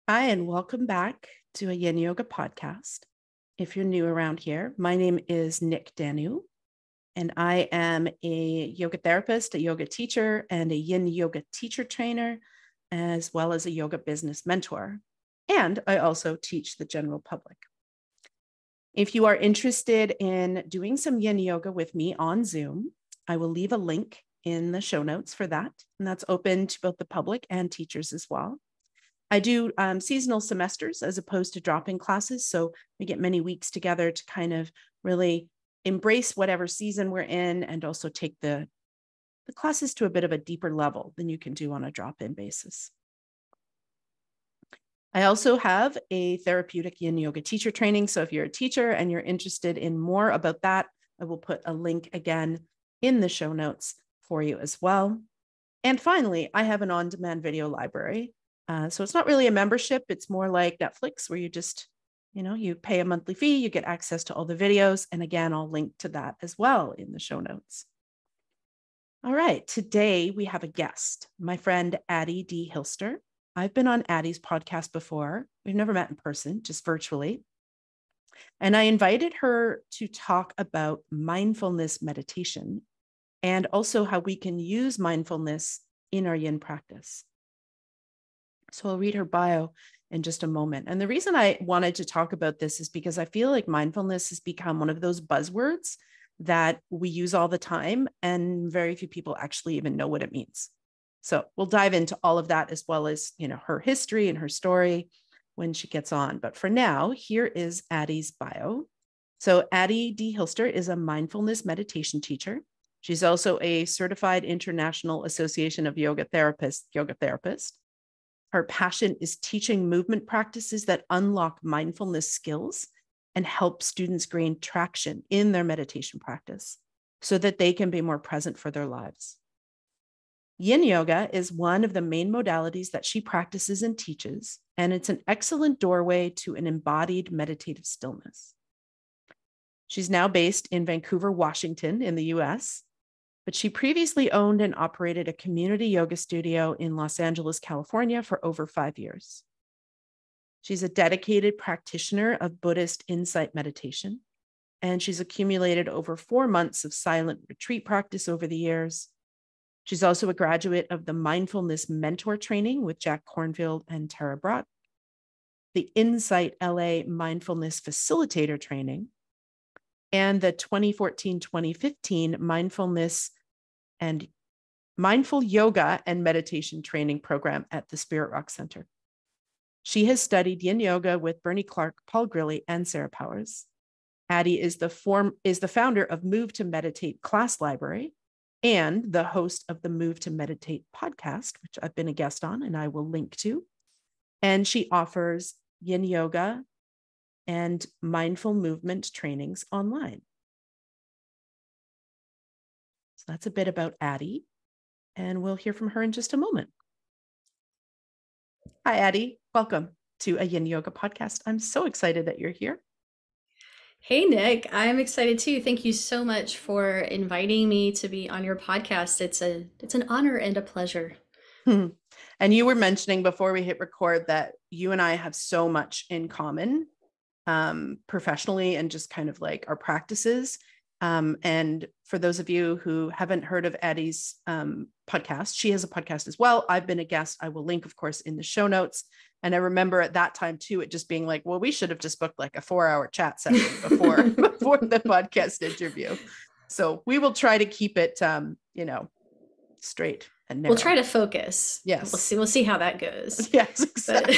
Hi, and welcome back to a Yin Yoga podcast. If you're new around here, my name is Nick Danu, and I am a yoga therapist, a yoga teacher, and a Yin Yoga teacher trainer, as well as a yoga business mentor. And I also teach the general public. If you are interested in doing some Yin Yoga with me on Zoom, I will leave a link in the show notes for that. And that's open to both the public and teachers as well. I do seasonal semesters as opposed to drop-in classes. So we get many weeks together to kind of really embrace whatever season we're in and also take the classes to a bit of a deeper level than you can do on a drop-in basis. I also have a therapeutic Yin Yoga teacher training. So if you're a teacher and you're interested in more about that, I will put a link again in the show notes for you as well. And finally, I have an on-demand video library. So it's not really a membership. It's more like Netflix where you just, you pay a monthly fee, you get access to all the videos. And again, I'll link to that as well in the show notes. All right. Today we have a guest, my friend, Addie deHilster. I've been on Addie's podcast before. We've never met in person, just virtually. And I invited her to talk about mindfulness meditation and also how we can use mindfulness in our Yin practice. So I'll read her bio in just a moment. And the reason I wanted to talk about this is because I feel like mindfulness has become one of those buzzwords that we use all the time, and very few people actually even know what it means. So we'll dive into all of that as well as, her history and her story when she gets on. But for now, here is Addie's bio. So Addie deHilster is a mindfulness meditation teacher. She's also a certified International Association of yoga therapist. Her passion is teaching movement practices that unlock mindfulness skills and help students gain traction in their meditation practice so that they can be more present for their lives. Yin Yoga is one of the main modalities that she practices and teaches, and it's an excellent doorway to an embodied meditative stillness. She's now based in Vancouver, Washington, in the US, but she previously owned and operated a community yoga studio in Los Angeles, California for over 5 years. She's a dedicated practitioner of Buddhist insight meditation, and she's accumulated over 4 months of silent retreat practice over the years. She's also a graduate of the Mindfulness Mentor Training with Jack Kornfield and Tara Brott, the Insight LA Mindfulness Facilitator Training, and the 2014-2015 Mindful Yoga and Meditation Training Program at the Spirit Rock Center. She has studied Yin Yoga with Bernie Clark, Paul Grilly, and Sarah Powers. Addie is the founder of Move to Meditate Class Library and the host of the Move to Meditate podcast, which I've been a guest on and I will link to. And she offers Yin Yoga and mindful movement trainings online. So that's a bit about Addie, and we'll hear from her in just a moment. Hi, Addie. Welcome to a Yin Yoga podcast. I'm so excited that you're here. Hey, Nick. I'm excited too. Thank you so much for inviting me to be on your podcast. It's an honor and a pleasure. And you were mentioning before we hit record that you and I have so much in common professionally and just kind of like our practices. And for those of you who haven't heard of Addie's podcast, she has a podcast as well. I've been a guest. I will link, of course, in the show notes. And I remember at that time too, it just being like, well, we should have just booked like a 4-hour chat session before the podcast interview. So we will try to keep it, straight and narrow. We'll try to focus. Yes. We'll see how that goes. Yes, exactly.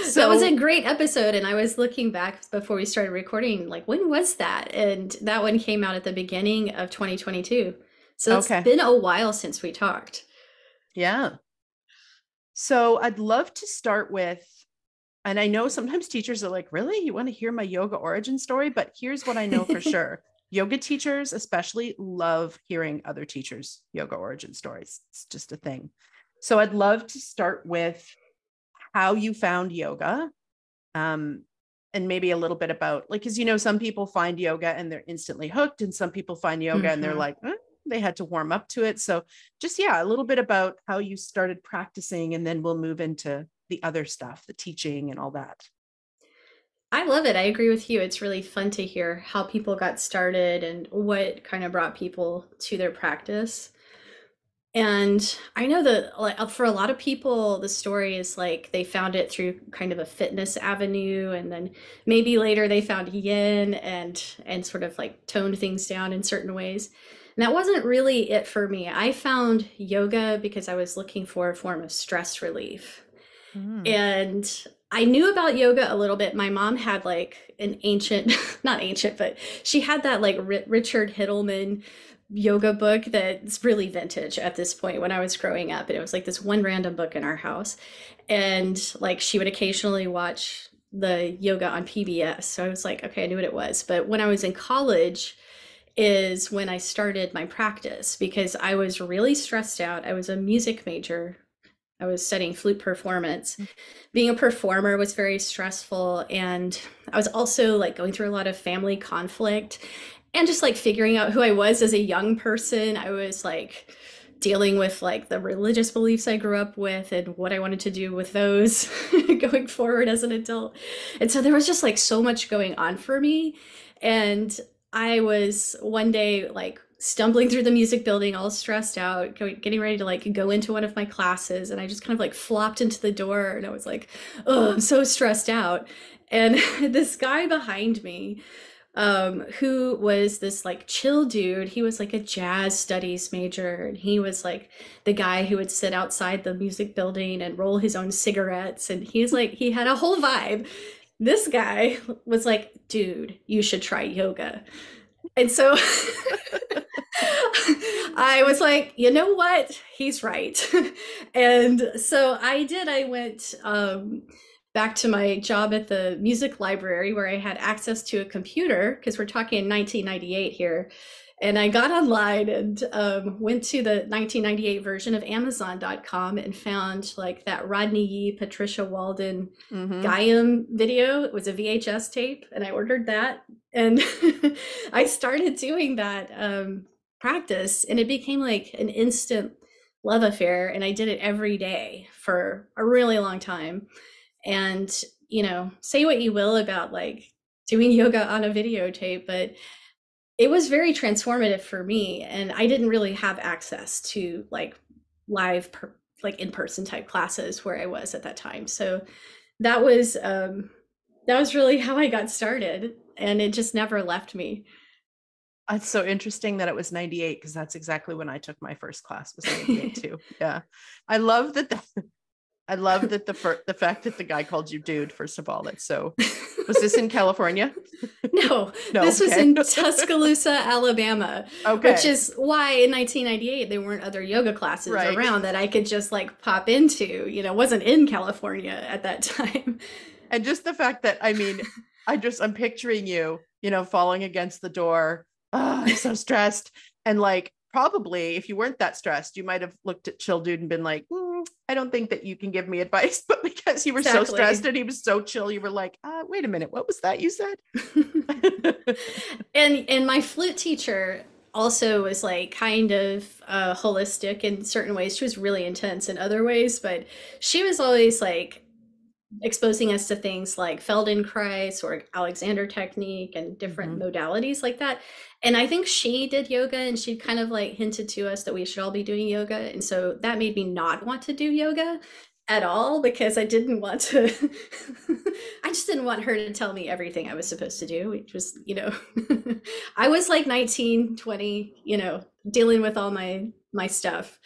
So that was a great episode. And I was looking back before we started recording, like, when was that? And that one came out at the beginning of 2022. So it's been a while since we talked. Yeah. So I'd love to start with, and I know sometimes teachers are like, really? You want to hear my yoga origin story? But here's what I know for sure. Yoga teachers especially love hearing other teachers' yoga origin stories. It's just a thing. So I'd love to start with how you found yoga, and maybe a little bit about, like, because, some people find yoga and they're instantly hooked, and some people find yoga and they're like, they had to warm up to it. So just, a little bit about how you started practicing, and then we'll move into the other stuff, the teaching and all that? I love it. I agree with you. It's really fun to hear how people got started and what kind of brought people to their practice. And I know that like for a lot of people, the story is like they found it through kind of a fitness avenue, and then maybe later they found yin and sort of like toned things down in certain ways. And that wasn't really it for me. I found yoga because I was looking for a form of stress relief. And I knew about yoga a little bit. My mom had like an ancient, not ancient, but she had that like Richard Hittleman yoga book that's really vintage at this point when I was growing up. And it was like this one random book in our house. And like she would occasionally watch the yoga on PBS. So I was like, okay, I knew what it was. But when I was in college is when I started my practice because I was really stressed out. I was a music major. I was studying flute performance. Being a performer was very stressful. And I was also like going through a lot of family conflict and just like figuring out who I was as a young person. I was like dealing with like the religious beliefs I grew up with and what I wanted to do with those going forward as an adult. And so there was just like so much going on for me. And I was one day like stumbling through the music building, all stressed out, getting ready to like go into one of my classes. And I just kind of like flopped into the door and I was like, oh, I'm so stressed out. And this guy behind me, who was this like chill dude, he was like a jazz studies major. And he was like the guy who would sit outside the music building and roll his own cigarettes. And he's like, he had a whole vibe. This guy was like, dude, you should try yoga. And so I was like, you know what? He's right. And so I did. I went back to my job at the music library where I had access to a computer because we're talking 1998 here. And I got online and went to the 1998 version of Amazon.com and found like that Rodney Yee, Patricia Walden Gaiam video. It was a VHS tape and I ordered that. And I started doing that practice and it became like an instant love affair. And I did it every day for a really long time. And, you know, say what you will about like doing yoga on a videotape, but it was very transformative for me. And I didn't really have access to like live, like in-person type classes where I was at that time. So that was really how I got started. And it just never left me. It's so interesting that it was 98 because that's exactly when I took my first class was 98 too. Yeah. I love that. The fact that the guy called you dude, first of all, that's so, was this in California? No, this was in Tuscaloosa, Alabama, which is why in 1998, there weren't other yoga classes around that I could just like pop into, you know, wasn't in California at that time. And just the fact that, I mean, I'm picturing you, you know, falling against the door. Oh, I'm so stressed. And like, probably if you weren't that stressed, you might have looked at chill dude and been like, I don't think that you can give me advice, but because you were so stressed and he was so chill, you were like, wait a minute, what was that you said? And my flute teacher also was like kind of holistic in certain ways. She was really intense in other ways, but she was always like exposing us to things like Feldenkrais or Alexander technique and different modalities like that. And I think she did yoga and she kind of like hinted to us that we should all be doing yoga. And so that made me not want to do yoga at all because I didn't want to, I just didn't want her to tell me everything I was supposed to do, which was, you know, I was like 19, 20, you know, dealing with all my stuff.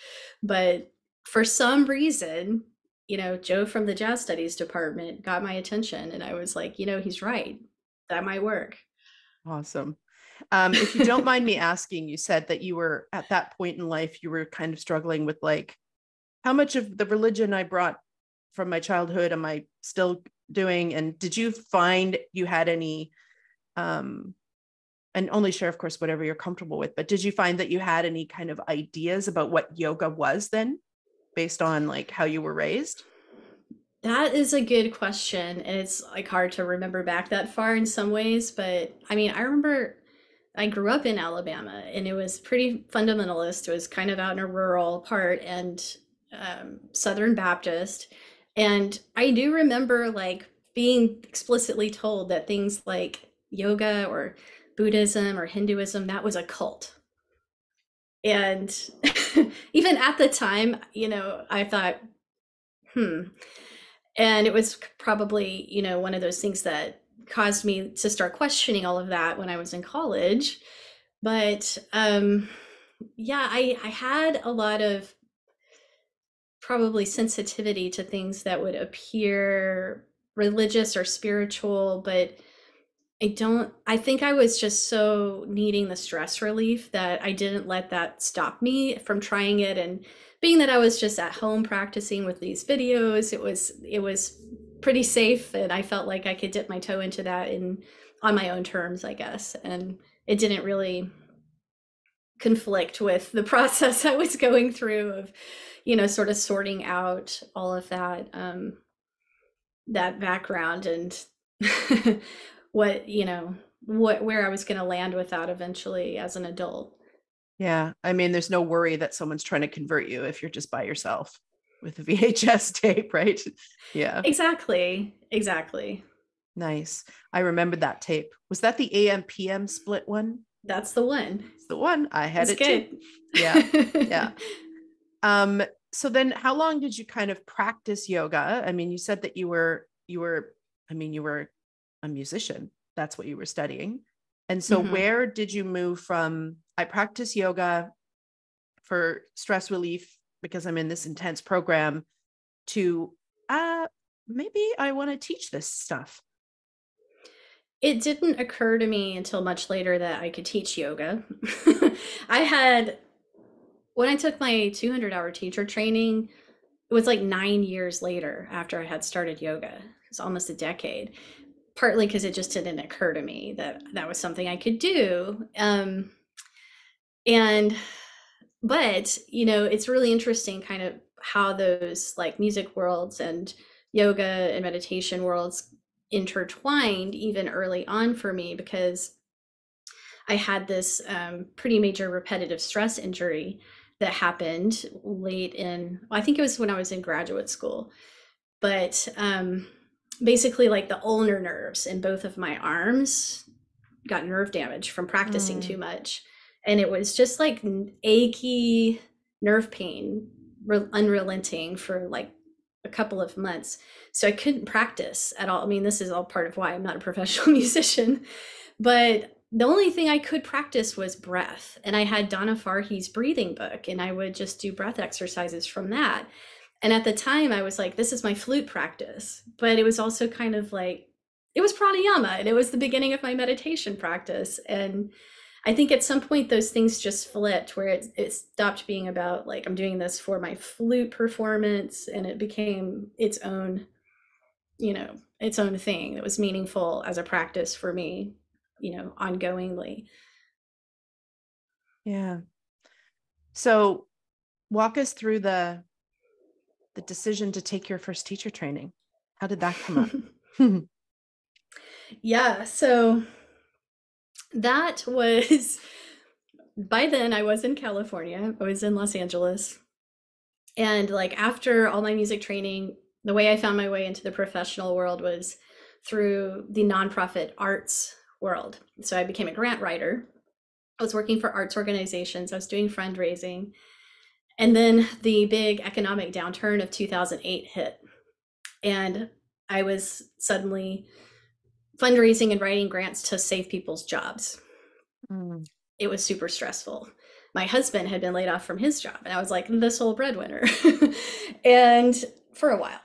But for some reason, you know, Joe from the jazz studies department got my attention and I was like, you know, he's right. That might work. Awesome. If you don't mind me asking, you said that you were at that point in life, you were kind of struggling with like, how much of the religion I brought from my childhood am I still doing? And did you find you had any, and only share, of course, whatever you're comfortable with, but did you find that you had any kind of ideas about what yoga was then? Based on like how you were raised? That is a good question. And it's like hard to remember back that far in some ways. But I mean, I remember I grew up in Alabama and it was pretty fundamentalist. It was kind of out in a rural part and Southern Baptist. And I do remember like being explicitly told that things like yoga or Buddhism or Hinduism, that was a cult. And even at the time, I thought, and it was probably, one of those things that caused me to start questioning all of that when I was in college. But yeah, I had a lot of probably sensitivity to things that would appear religious or spiritual, but I think I was just so needing the stress relief that I didn't let that stop me from trying it. And being that I was just at home practicing with these videos, it was pretty safe, and I felt like I could dip my toe into that on my own terms, I guess. And it didn't really conflict with the process I was going through of, sort of sorting out all of that that background and what, where I was going to land with that eventually as an adult. Yeah. I mean, there's no worry that someone's trying to convert you if you're just by yourself with a VHS tape, right? Yeah. Exactly. Nice. I remembered that tape. Was that the AM PM split one? That's the one. It's the one. I had That's it good. too. Yeah. Yeah. So then how long did you kind of practice yoga? I mean, you said that you were a musician. That's what you were studying. And so where did you move from, I practice yoga for stress relief because I'm in this intense program, to maybe I want to teach this stuff? It didn't occur to me until much later that I could teach yoga. When I took my 200-hour teacher training, it was like 9 years later after I had started yoga. It's almost a decade, partly because it just didn't occur to me that that was something I could do. But it's really interesting kind of how those like music worlds and yoga and meditation worlds intertwined even early on for me, because I had this pretty major repetitive stress injury that happened late I think it was when I was in graduate school. But basically, like the ulnar nerves in both of my arms got nerve damage from practicing too much. And it was just like achy nerve pain, unrelenting for like a couple of months. So I couldn't practice at all. I mean, this is all part of why I'm not a professional musician, but the only thing I could practice was breath. And I had Donna Farhi's breathing book, and I would just do breath exercises from that. And at the time I was like, this is my flute practice, but it was also kind of like, it was pranayama, and it was the beginning of my meditation practice. And I think at some point those things just flipped, where it stopped being about like, I'm doing this for my flute performance, and it became its own thing that was meaningful as a practice for me, ongoingly. Yeah. So walk us through the decision to take your first teacher training. How did that come up? Yeah. So that was, by then I was in California. I was in Los Angeles. And like after all my music training, the way I found my way into the professional world was through the nonprofit arts world. So I became a grant writer. I was working for arts organizations. I was doing fundraising. And then the big economic downturn of 2008 hit. And I was suddenly fundraising and writing grants to save people's jobs. It was super stressful. My husband had been laid off from his job, and I was like the sole breadwinner. And for a while,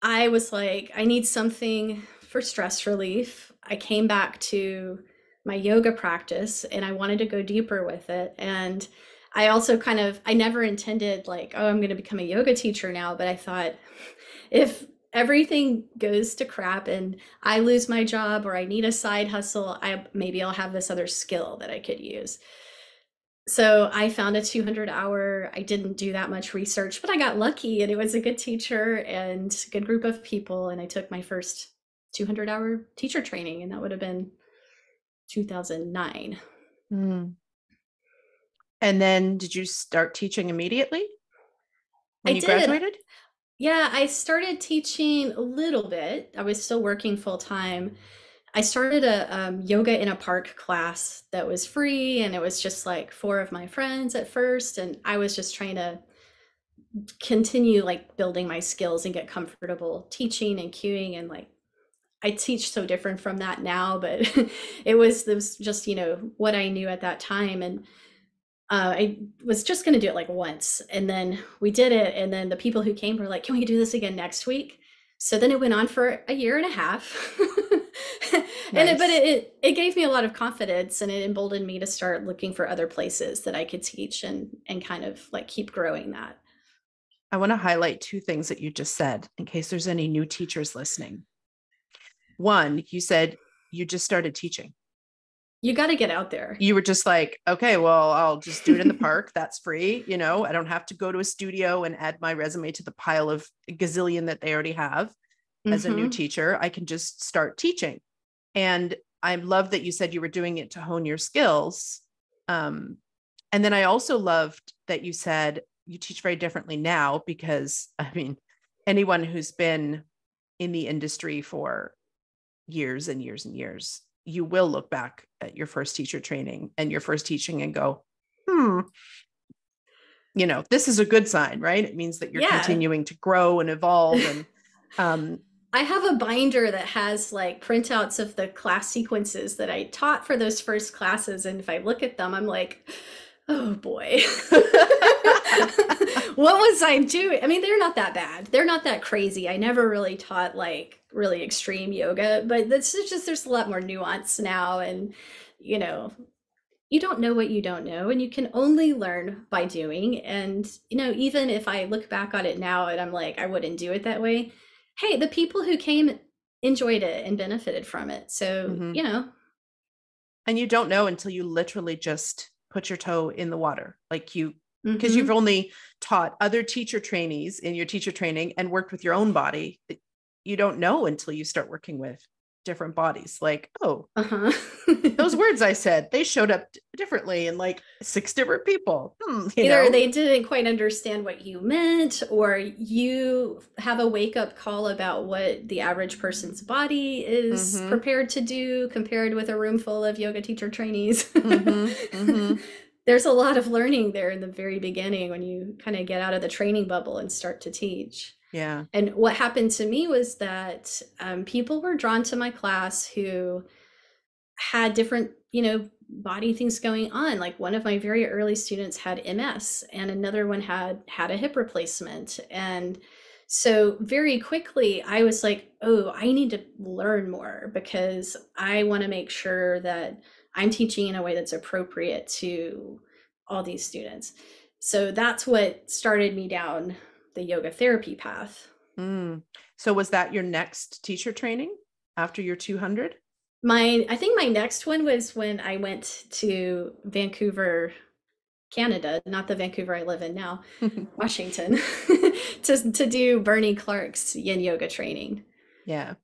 I was like, I need something for stress relief. I came back to my yoga practice, and I wanted to go deeper with it. And I also I never intended like, oh, I'm going to become a yoga teacher now. But I thought, if everything goes to crap and I lose my job or I need a side hustle, maybe I'll have this other skill that I could use. So I found a 200-hour. I didn't do that much research, but I got lucky, and it was a good teacher and a good group of people. And I took my first 200-hour teacher training, and that would have been 2009. And then did you start teaching immediately when you graduated? Yeah, I started teaching a little bit. I was still working full time. I started a yoga in a park class that was free, and it was just like four of my friends at first. And I was just trying to continue like building my skills and get comfortable teaching and cueing. And like I teach so different from that now, but it was just, what I knew at that time. And I was just going to do it like once, and then we did it. And then the people who came were like, can we do this again next week? So then it went on for a year and a half. Nice. But it gave me a lot of confidence, and it emboldened me to start looking for other places that I could teach and kind of like keep growing that. I want to highlight two things that you just said in case there's any new teachers listening. One, you said you just started teaching. You got to get out there. You were just like, okay, well, I'll just do it in the park. That's free. I don't have to go to a studio and add my resume to the pile of gazillion that they already have as a new teacher. I can just start teaching. And I love that you said you were doing it to hone your skills. And then I also loved that you said you teach very differently now, because anyone who's been in the industry for years and years and years, you will look back at your first teacher training and your first teaching and go, this is a good sign, right? It means that you're continuing to grow and evolve. And I have a binder that has like printouts of the class sequences that I taught for those first classes. And if I look at them, I'm like, oh boy, what was I doing? I mean, they're not that bad. They're not that crazy. I never really taught like really extreme yoga, but this is just, there's a lot more nuance now. And, you don't know what you don't know, and you can only learn by doing. And, even if I look back on it now and I'm like, I wouldn't do it that way. Hey, the people who came enjoyed it and benefited from it. So, And you don't know until you literally just put your toe in the water. Like because you've only taught other teacher trainees in your teacher training and worked with your own body. You don't know until you start working with different bodies. Like, those words I said, they showed up differently in like 6 different people. Either they didn't quite understand what you meant, or you have a wake-up call about what the average person's body is prepared to do compared with a room full of yoga teacher trainees. There's a lot of learning there in the very beginning when you kind of get out of the training bubble and start to teach. Yeah. And what happened to me was that people were drawn to my class who had different, body things going on. Like one of my very early students had MS, and another one had a hip replacement. And so very quickly I was like, oh, I need to learn more, because I want to make sure that I'm teaching in a way that's appropriate to all these students. So that's what started me down the yoga therapy path. So was that your next teacher training after your 200? I think my next one was when I went to Vancouver, Canada, not the Vancouver I live in now, Washington, to do Bernie Clark's yin yoga training. Yeah.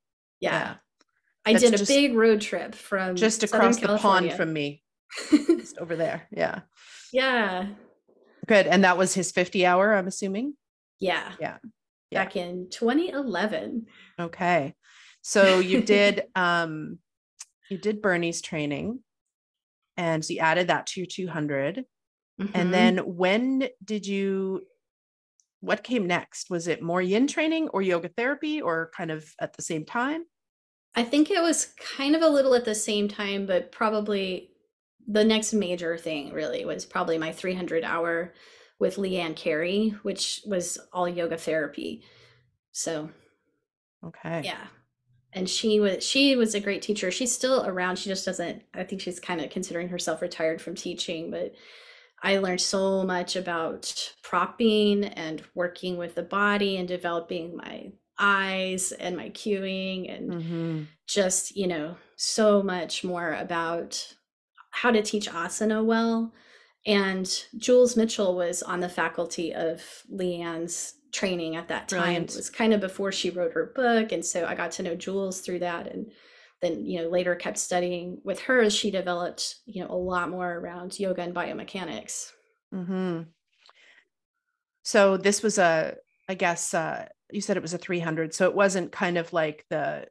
I did a big road trip from just across the pond from me, just over there. Yeah. Yeah. Good. And that was his 50 hour, I'm assuming. Yeah. Back in 2011. Okay. So you did, Bernie's training, and you added that to your 200. And then what came next? Was it more yin training or yoga therapy, or kind of at the same time? I think it was kind of a little at the same time, but probably the next major thing really was probably my 300 hour with Leanne Carey, which was all yoga therapy. So, okay. Yeah. And she was a great teacher. She's still around. She just doesn't, I think she's kind of considering herself retired from teaching, but I learned so much about propping and working with the body and developing my eyes and my cueing and just, so much more about how to teach asana well. And Jules Mitchell was on the faculty of Leanne's training at that time. Brilliant. It was kind of before she wrote her book. And so I got to know Jules through that. And then, later kept studying with her as she developed, a lot more around yoga and biomechanics. So this was you said it was a 300. So it wasn't kind of like the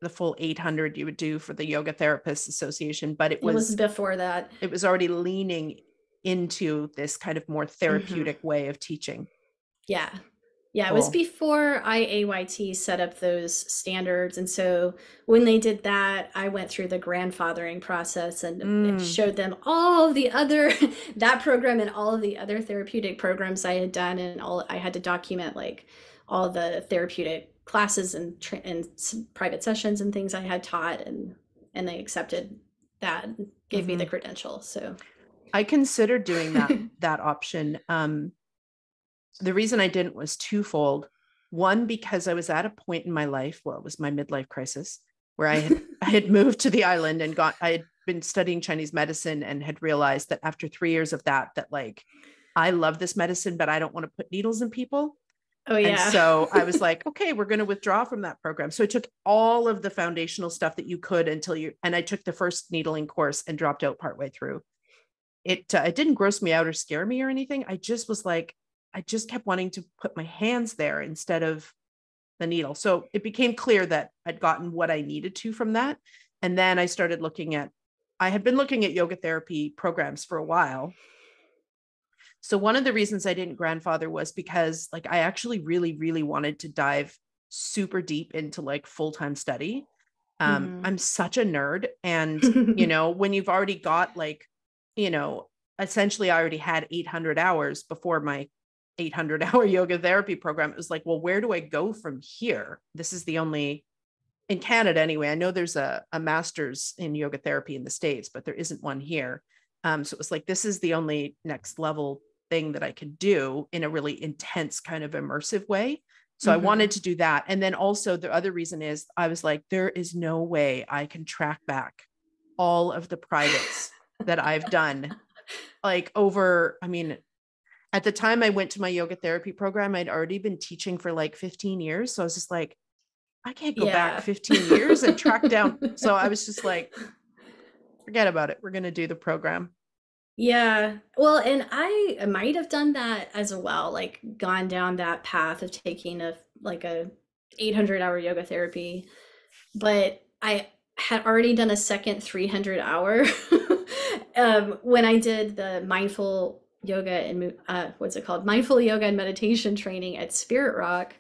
full 800 you would do for the Yoga Therapists Association, but it was before that. It was already leaning into this kind of more therapeutic way of teaching. Yeah. Yeah, it was before IAYT set up those standards. And so when they did that, I went through the grandfathering process and showed them all the other, that program and all of the other therapeutic programs I had done. And I had to document like all the therapeutic classes and private sessions and things I had taught. And they accepted that, gave me the credential. So I considered doing that option. The reason I didn't was twofold. One, because I was at a point in my life, well, it was my midlife crisis, where I had moved to the island and I had been studying Chinese medicine and had realized that after 3 years of that like, I love this medicine, but I don't want to put needles in people. Oh, yeah. And so I was like, okay, we're going to withdraw from that program. So I took all of the foundational stuff that you could and I took the first needling course and dropped out partway through. It didn't gross me out or scare me or anything. I just was like, I just kept wanting to put my hands there instead of the needle. So it became clear that I'd gotten what I needed to from that. And then I started I had been looking at yoga therapy programs for a while. So one of the reasons I didn't grandfather was because like, I actually really, really wanted to dive super deep into like full-time study. I'm such a nerd. And, when you've already got like, essentially I already had 800 hours before my 800-hour yoga therapy program. It was like, well, where do I go from here? This is the only, in Canada anyway, I know there's a master's in yoga therapy in the States, but there isn't one here. So it was like, this is the only next level thing that I could do in a really intense kind of immersive way. So I wanted to do that. And then also the other reason is I was like, there is no way I can track back all of the privates that I've done like at the time I went to my yoga therapy program, I'd already been teaching for like 15 years. So I was just like, I can't go back 15 years and track down. So I was just like, forget about it. We're going to do the program. Yeah. Well, and I might have done that as well, like gone down that path of taking a 800-hour yoga therapy, but I had already done a second 300-hour when I did the mindful yoga and mindful yoga and meditation training at Spirit Rock,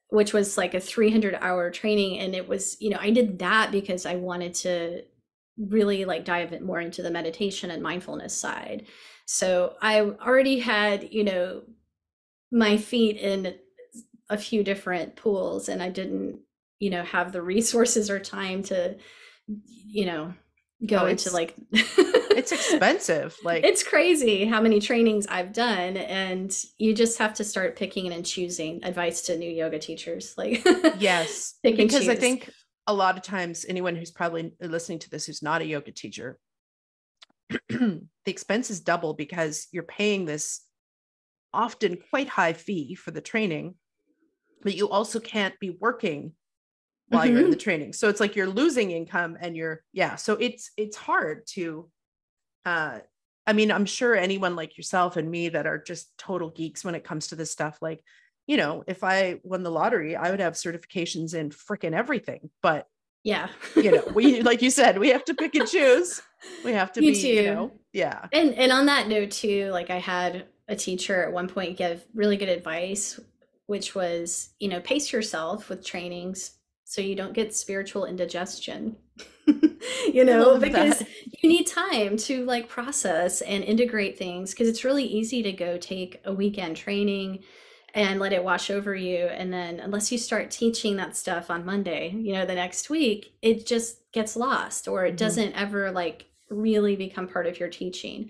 which was like a 300-hour training. And it was, I did that because I wanted to really like dive it more into the meditation and mindfulness side. So I already had, my feet in a few different pools, and I didn't, have the resources or time to, go into like it's expensive. Like it's crazy how many trainings I've done, and you just have to start picking and choosing. Advice to new yoga teachers, like yes, because I think a lot of times anyone who's probably listening to this who's not a yoga teacher, the expense is double because you're paying this often quite high fee for the training, but you also can't be working while you're in the training. So it's like you're losing income and so it's hard to, I'm sure anyone like yourself and me that are just total geeks when it comes to this stuff, like, if I won the lottery, I would have certifications in freaking everything, but yeah, we, like you said, we have to pick and choose. We have to yeah. And on that note too, like I had a teacher at one point give really good advice, which was, pace yourself with trainings so you don't get spiritual indigestion, because you need time to like process and integrate things, because it's really easy to go take a weekend training and let it wash over you. And then unless you start teaching that stuff on Monday, the next week, it just gets lost, or it doesn't ever like really become part of your teaching.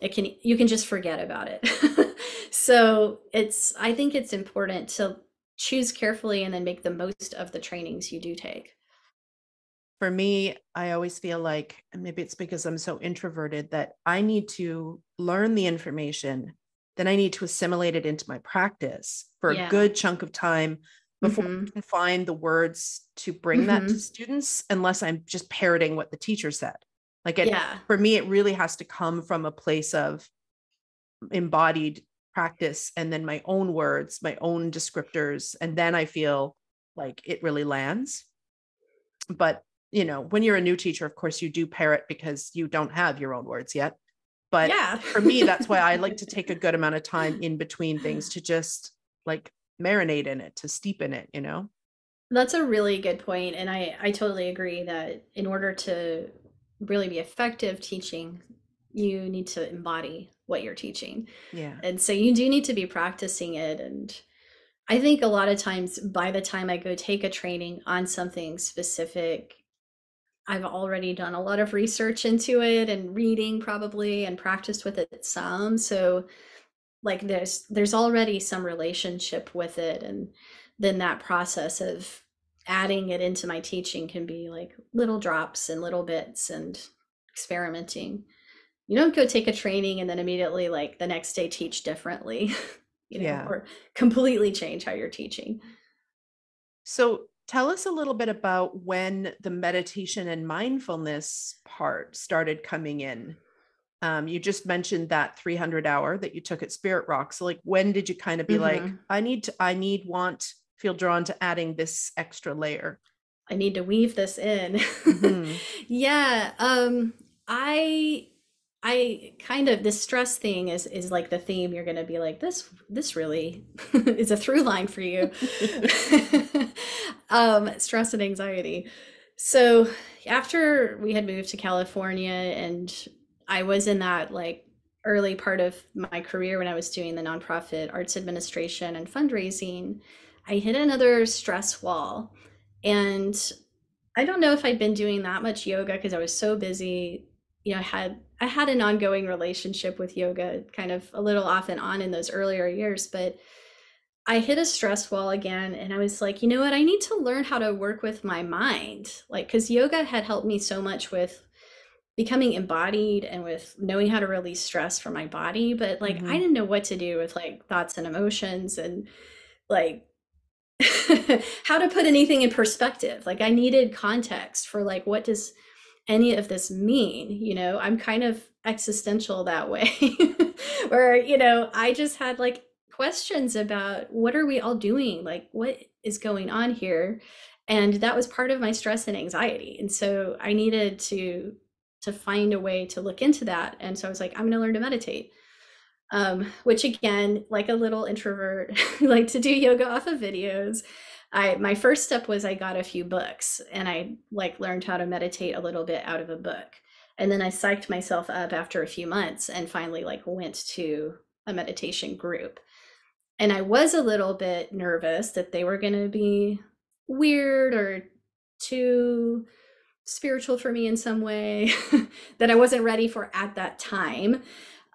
You can just forget about it. So I think it's important to choose carefully and then make the most of the trainings you do take. For me, I always feel like, and maybe it's because I'm so introverted, that I need to learn the information, then I need to assimilate it into my practice for a good chunk of time before I can find the words to bring that to students, unless I'm just parroting what the teacher said. Like for me, it really has to come from a place of embodied practice and then my own words, my own descriptors, and then I feel like it really lands. But, you know, when you're a new teacher, of course you do pair it because you don't have your own words yet. But yeah. For me, that's why I like to take a good amount of time in between things to just like marinate in it, to steep in it, you know? That's a really good point. And I totally agree that in order to really be effective teaching, you need to embody what you're teaching. Yeah. And so you do need to be practicing it. And I think a lot of times by the time I go take a training on something specific, I've already done a lot of research into it and reading probably and practiced with it some. So like there's already some relationship with it, and then that process of adding it into my teaching can be like little drops and little bits and experimenting. You don't go take a training and then immediately like the next day teach differently, you know, Yeah. or completely change how you're teaching. So tell us a little bit about when the meditation and mindfulness part started coming in. You just mentioned that 300 hour that you took at Spirit Rock. So like, when did you kind of be like, feel drawn to adding this extra layer? I need to weave this in. Mm-hmm. Yeah. I kind of, this stress thing is like the theme. You're going to be like, this really is a through line for you. Stress and anxiety. So after we had moved to California and I was in that like early part of my career when I was doing the nonprofit arts administration and fundraising, I hit another stress wall. And I don't know if I'd been doing that much yoga because I was so busy. You know, I had an ongoing relationship with yoga, kind of a little off and on in those earlier years, but I hit a stress wall again, and I was like, you know what? I need to learn how to work with my mind, like because yoga had helped me so much with becoming embodied and with knowing how to release stress from my body, but like I didn't know what to do with like thoughts and emotions and like how to put anything in perspective. Like I needed context for like, what does any of this mean? You know, I'm kind of existential that way where, you know, I just had like questions about what are we all doing? Like what is going on here? And that was part of my stress and anxiety. And so I needed to find a way to look into that. And so I was like, I'm going to learn to meditate. Which again, like a little introvert, like to do yoga off of videos. My first step was I got a few books and I like learned how to meditate a little bit out of a book. And then I psyched myself up after a few months and finally like went to a meditation group. And I was a little bit nervous that they were going to be weird or too spiritual for me in some way that I wasn't ready for at that time.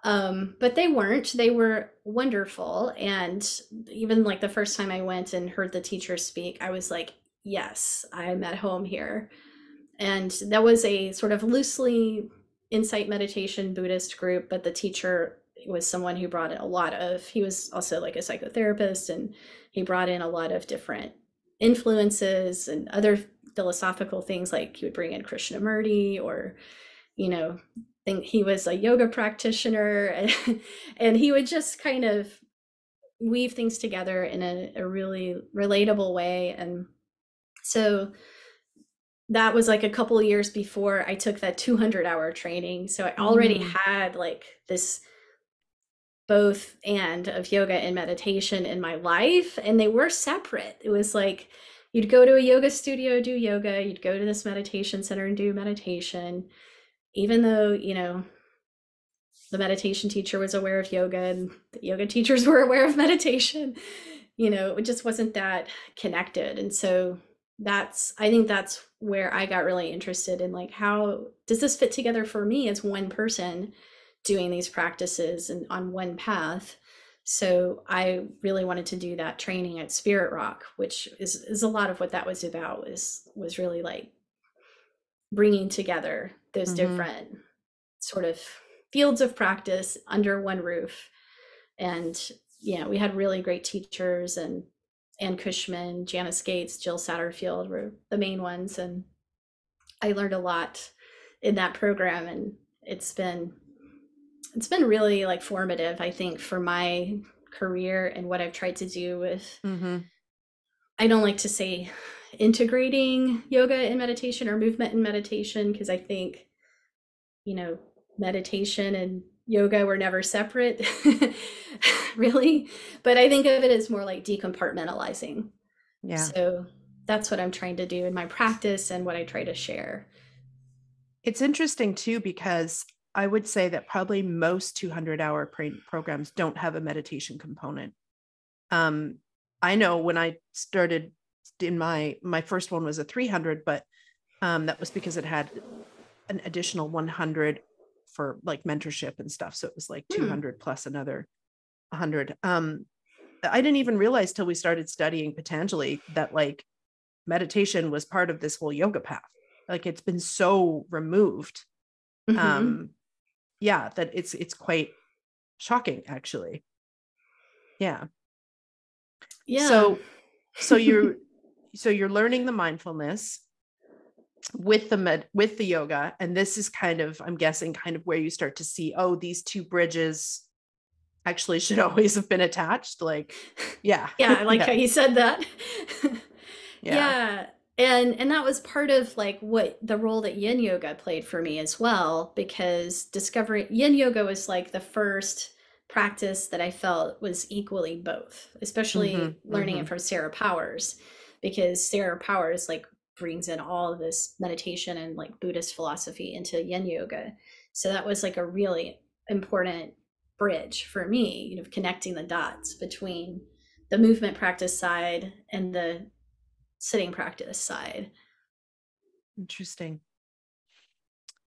But they weren't. They were wonderful. And even like the first time I went and heard the teacher speak, I was like, yes, I'm at home here. And that was a sort of loosely insight meditation Buddhist group, but the teacher was someone who brought in he was also like a psychotherapist, and he brought in a lot of different influences and other philosophical things, like he would bring in Krishnamurti, or, you know, think he was a yoga practitioner, and he would just kind of weave things together in a really relatable way. And so that was like a couple of years before I took that 200-hour training. So I already had like this both and of yoga and meditation in my life, and they were separate. It was like you'd go to a yoga studio, do yoga, you'd go to this meditation center and do meditation, even though, you know, the meditation teacher was aware of yoga and the yoga teachers were aware of meditation. You know, it just wasn't that connected. And so I think that's where I got really interested in like, how does this fit together for me as one person doing these practices and on one path? So I really wanted to do that training at Spirit Rock, which is a lot of what that was about, was really like bringing together those different sort of fields of practice under one roof. And yeah, we had really great teachers, and Ann Cushman, Janice Gates, Jill Satterfield were the main ones. And I learned a lot in that program, and it's been it's been really like formative, I think, for my career and what I've tried to do with, I don't like to say integrating yoga and meditation or movement and meditation, because I think, meditation and yoga were never separate, really. But I think of it as more like decompartmentalizing. Yeah. So that's what I'm trying to do in my practice and what I try to share. It's interesting too, because I would say that probably most 200-hour programs don't have a meditation component. I know when I started in my first one was a 300, but that was because it had an additional 100 for like mentorship and stuff. So it was like 200 plus another 100. I didn't even realize till we started studying Patanjali that like meditation was part of this whole yoga path. Like it's been so removed. Yeah, that it's quite shocking actually. Yeah. Yeah. So you're learning the mindfulness with the yoga. And this is kind of, I'm guessing, kind of where you start to see, oh, these two bridges actually should always have been attached. Like, yeah. Yeah, I like how you said that. Yeah. And that was part of like what the role that yin yoga played for me as well, because discovering yin yoga was like the first practice that I felt was equally both, especially learning it from Sarah Powers, because Sarah Powers like brings in all of this meditation and like Buddhist philosophy into yin yoga. So that was like a really important bridge for me, connecting the dots between the movement practice side and the sitting practice side. Interesting.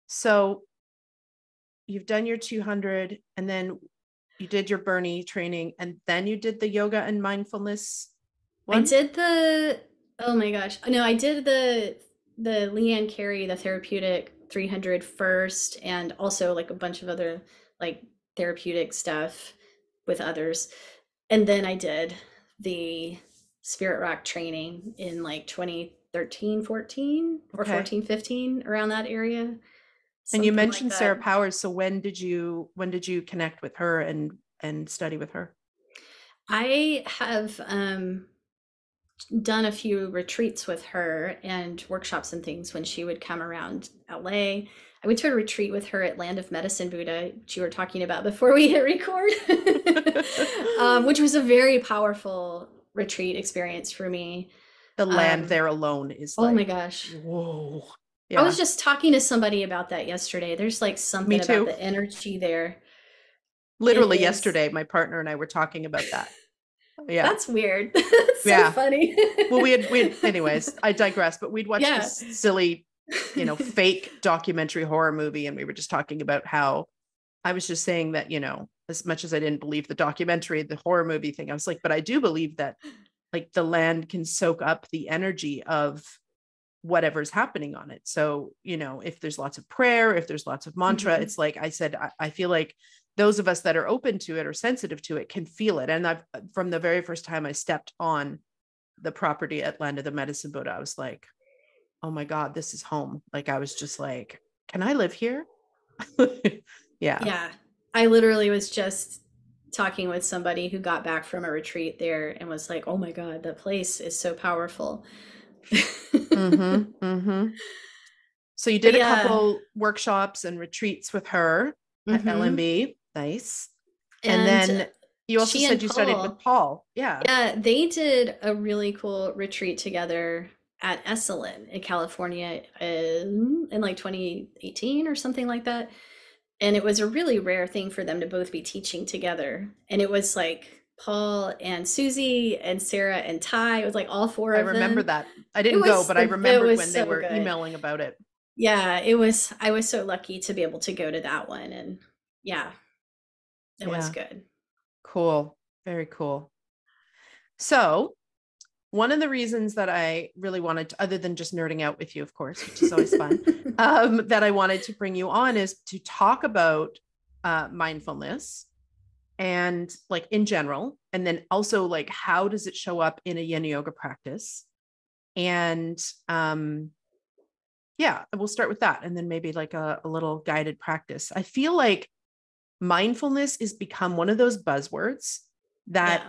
So you've done your 200 and then you did your Bernie training and then you did the yoga and mindfulness one? I did oh my gosh. No, I did the Leanne Carey, the therapeutic 300 first, and also like a bunch of other like therapeutic stuff with others. And then I did the Spirit Rock training in like 2013, 14 or 14, 15, around that area. And you mentioned like Sarah Powers. So when did you connect with her and study with her? I have done a few retreats with her and workshops and things when she would come around LA. I went to a retreat with her at Land of Medicine Buddha, which you were talking about before we hit record, which was a very powerful retreat experience for me. The land there alone is like, oh my gosh. Whoa. Yeah. I was just talking to somebody about that yesterday. There's like something about the energy there. Literally yesterday, my partner and I were talking about that. Yeah. That's weird. That's so funny. Well, we had anyways, I digress, but we'd watched this silly, fake documentary horror movie. And we were just talking about how I was just saying that, as much as I didn't believe the documentary, the horror movie thing, I was like, but I do believe that like the land can soak up the energy of whatever's happening on it. So, if there's lots of prayer, if there's lots of mantra, it's like I said, I feel like those of us that are open to it or sensitive to it can feel it. And from the very first time I stepped on the property at Land of the Medicine Buddha, I was like, oh my God, this is home. Like, I was just like, can I live here? Yeah. I literally was just talking with somebody who got back from a retreat there and was like, oh my God, that place is so powerful. So you did a couple workshops and retreats with her at LMB. Nice. And then you also said you studied with Paul. Yeah, they did a really cool retreat together at Esalen in California in like 2018 or something like that. And it was a really rare thing for them to both be teaching together. And it was like Paul and Susie and Sarah and Ty. It was like all four of them. I remember that. I didn't go, but I remembered when they were emailing about it. Yeah, I was so lucky to be able to go to that one. And it was good. Cool. Very cool. So one of the reasons that I really wanted to, other than just nerding out with you, of course, which is always fun, that I wanted to bring you on is to talk about mindfulness and like in general, and then also like, how does it show up in a yin yoga practice? And we'll start with that. And then maybe like a little guided practice. I feel like mindfulness has become one of those buzzwords that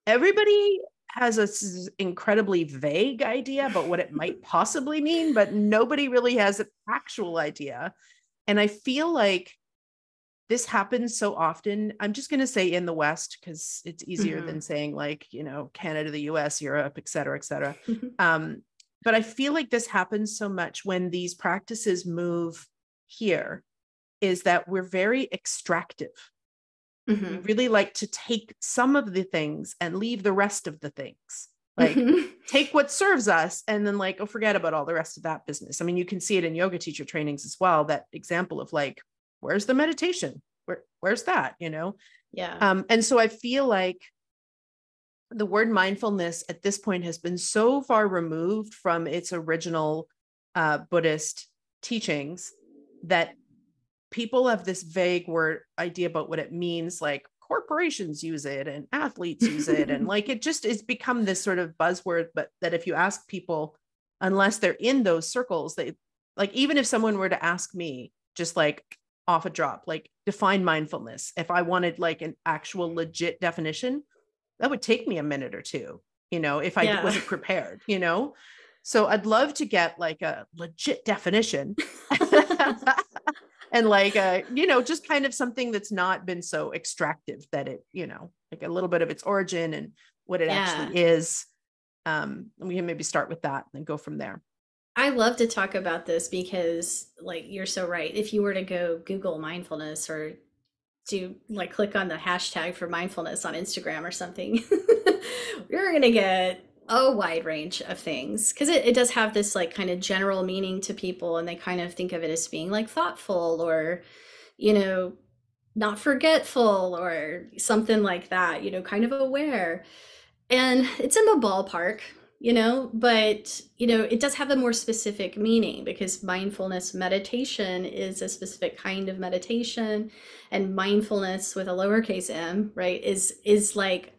everybody has this incredibly vague idea about what it might possibly mean, but nobody really has an actual idea. And I feel like this happens so often. I'm just going to say in the West, because it's easier than saying like, you know, Canada, the US, Europe, et cetera, et cetera. But I feel like this happens so much when these practices move here, is that we're very extractive. We really like to take some of the things and leave the rest of the things. Like take what serves us and then like, oh, forget about all the rest of that business. I mean, you can see it in yoga teacher trainings as well. That example of like, where's the meditation? Where's that, you know? Yeah. And so I feel like the word mindfulness at this point has been so far removed from its original Buddhist teachings that people have this vague word idea about what it means. Like corporations use it and athletes use it. And like, it just is become this sort of buzzword, but that if you ask people, unless they're in those circles, they like, even if someone were to ask me just like off a drop, like define mindfulness, if I wanted like an actual legit definition, that would take me a minute or two, you know, if I wasn't prepared, you know? So I'd love to get like a legit definition and like, you know, just kind of something that's not been so extractive that it, you know, like a little bit of its origin and what it actually is. We can maybe start with that and go from there. I love to talk about this because like, you're so right. If you were to go Google mindfulness or do like click on the hashtag for mindfulness on Instagram or something, you're going to get a wide range of things because it does have this like kind of general meaning to people, and they kind of think of it as being like thoughtful or, you know, not forgetful or something like that, you know, kind of aware. And it's in the ballpark, you know, but, you know, it does have a more specific meaning because mindfulness meditation is a specific kind of meditation, and mindfulness with a lowercase m, right, is like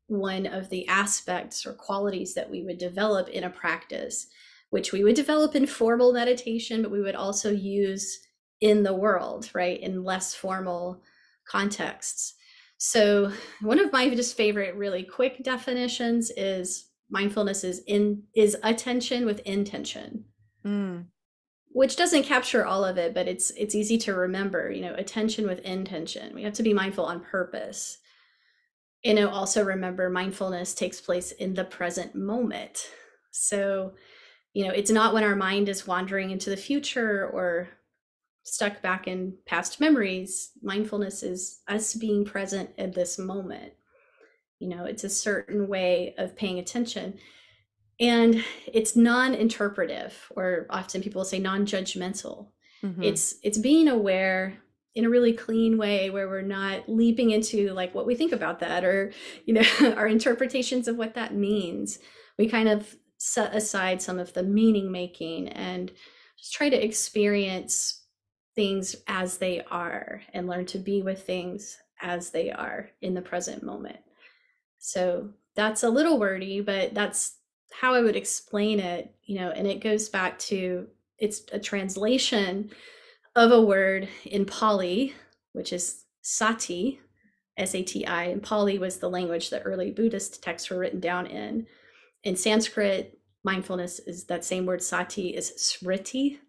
one of the aspects or qualities that we would develop in a practice, which we would develop in formal meditation, but we would also use in the world, right, in less formal contexts. So one of my just favorite really quick definitions is mindfulness is attention with intention, which doesn't capture all of it, but it's easy to remember, you know, attention with intention. We have to be mindful on purpose. You know, also remember mindfulness takes place in the present moment. So, you know, it's not when our mind is wandering into the future or stuck back in past memories. Mindfulness is us being present in this moment. You know, it's a certain way of paying attention. And it's non-interpretive, or often people say non-judgmental. It's being aware in a really clean way where we're not leaping into like what we think about that or, you know, our interpretations of what that means. We kind of set aside some of the meaning making and just try to experience things as they are and learn to be with things as they are in the present moment. So that's a little wordy, but that's how I would explain it, you know, and it goes back to, it's a translation of a word in Pali, which is sati, S-A-T-I, and Pali was the language that early Buddhist texts were written down in. In Sanskrit, mindfulness is that same word, sati is smriti.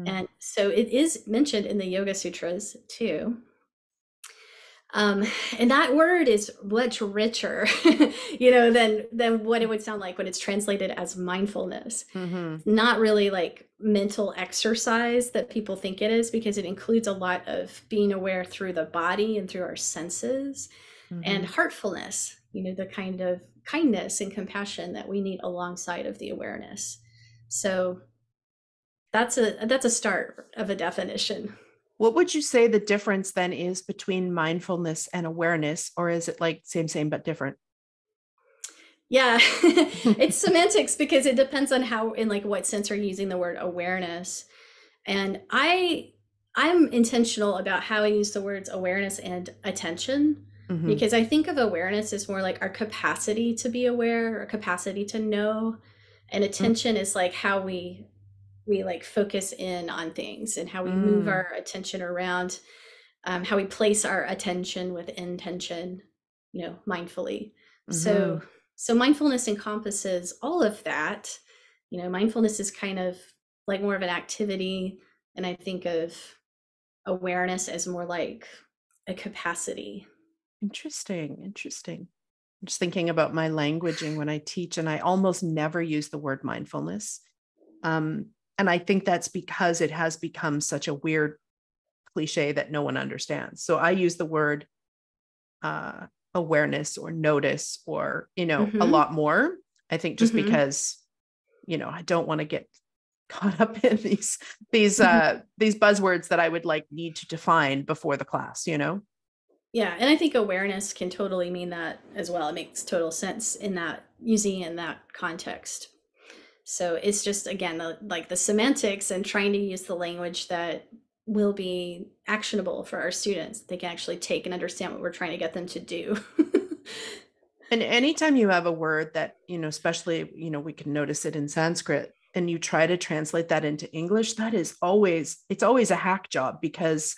And so it is mentioned in the Yoga Sutras too. And that word is much richer, you know, than what it would sound like when it's translated as mindfulness. Not really like mental exercise that people think it is, because it includes a lot of being aware through the body and through our senses, and heartfulness, you know, the kind of kindness and compassion that we need alongside of the awareness. So that's a start of a definition. What would you say the difference then is between mindfulness and awareness, or is it like same, but different? Yeah, it's semantics because it depends on how, in like what sense are you using the word awareness. And I'm intentional about how I use the words awareness and attention, because I think of awareness as more like our capacity to be aware, or capacity to know, and attention is like how we like focus in on things and how we move our attention around. how we place our attention with intention, mindfully. Mm-hmm. So mindfulness encompasses all of that. Mindfulness is kind of like more of an activity, and I think of awareness as more like a capacity. Interesting. I'm just thinking about my languaging when I teach, and I almost never use the word mindfulness. And I think that's because it has become such a weird cliche that no one understands. So I use the word awareness or notice or, a lot more. I think just because, I don't want to get caught up in these buzzwords that I would need to define before the class, Yeah, and I think awareness can totally mean that as well. It makes total sense in that, using in that context. So it's just, again, the semantics and trying to use the language that will be actionable for our students. They can actually take and understand what we're trying to get them to do. And anytime you have a word that, especially, we can notice it in Sanskrit, and you try to translate that into English, it's always a hack job, because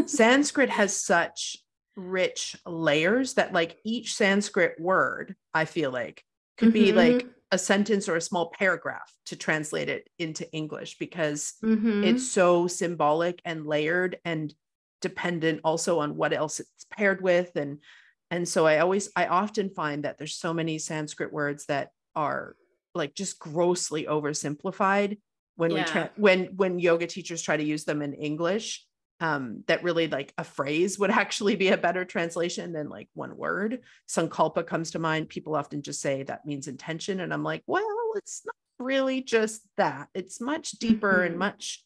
Sanskrit has such rich layers that each Sanskrit word, I feel like, could be a sentence or a small paragraph to translate it into English, because it's so symbolic and layered and dependent also on what else it's paired with. And so I often find that there's so many Sanskrit words that are just grossly oversimplified when when yoga teachers try to use them in English. That really a phrase would actually be a better translation than one word. Sankalpa comes to mind. People often just say that means intention. And I'm like, well, it's not really just that. It's much deeper and much,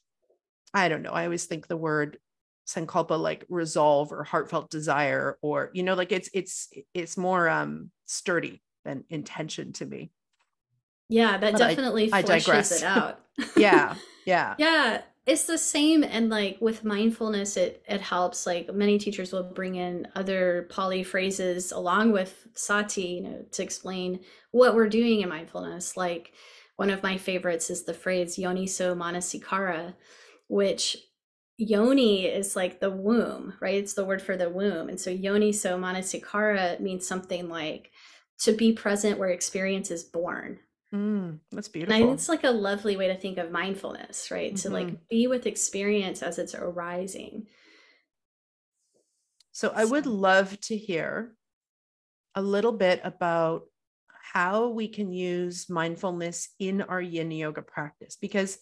I don't know. I always think the word sankalpa resolve or heartfelt desire, or, it's more sturdy than intention to me. Yeah, that definitely fleshes it out. Yeah. Yeah, it's the same. And with mindfulness, it helps. Many teachers will bring in other Pali phrases along with sati, to explain what we're doing in mindfulness. One of my favorites is the phrase yoniso manasikara, which yoni is the womb, right? It's the word for the womb. And so yoniso manasikara means something like to be present where experience is born. That's beautiful. And I think it's a lovely way to think of mindfulness, right? To be with experience as it's arising. So I would love to hear a little bit about how we can use mindfulness in our yin yoga practice, because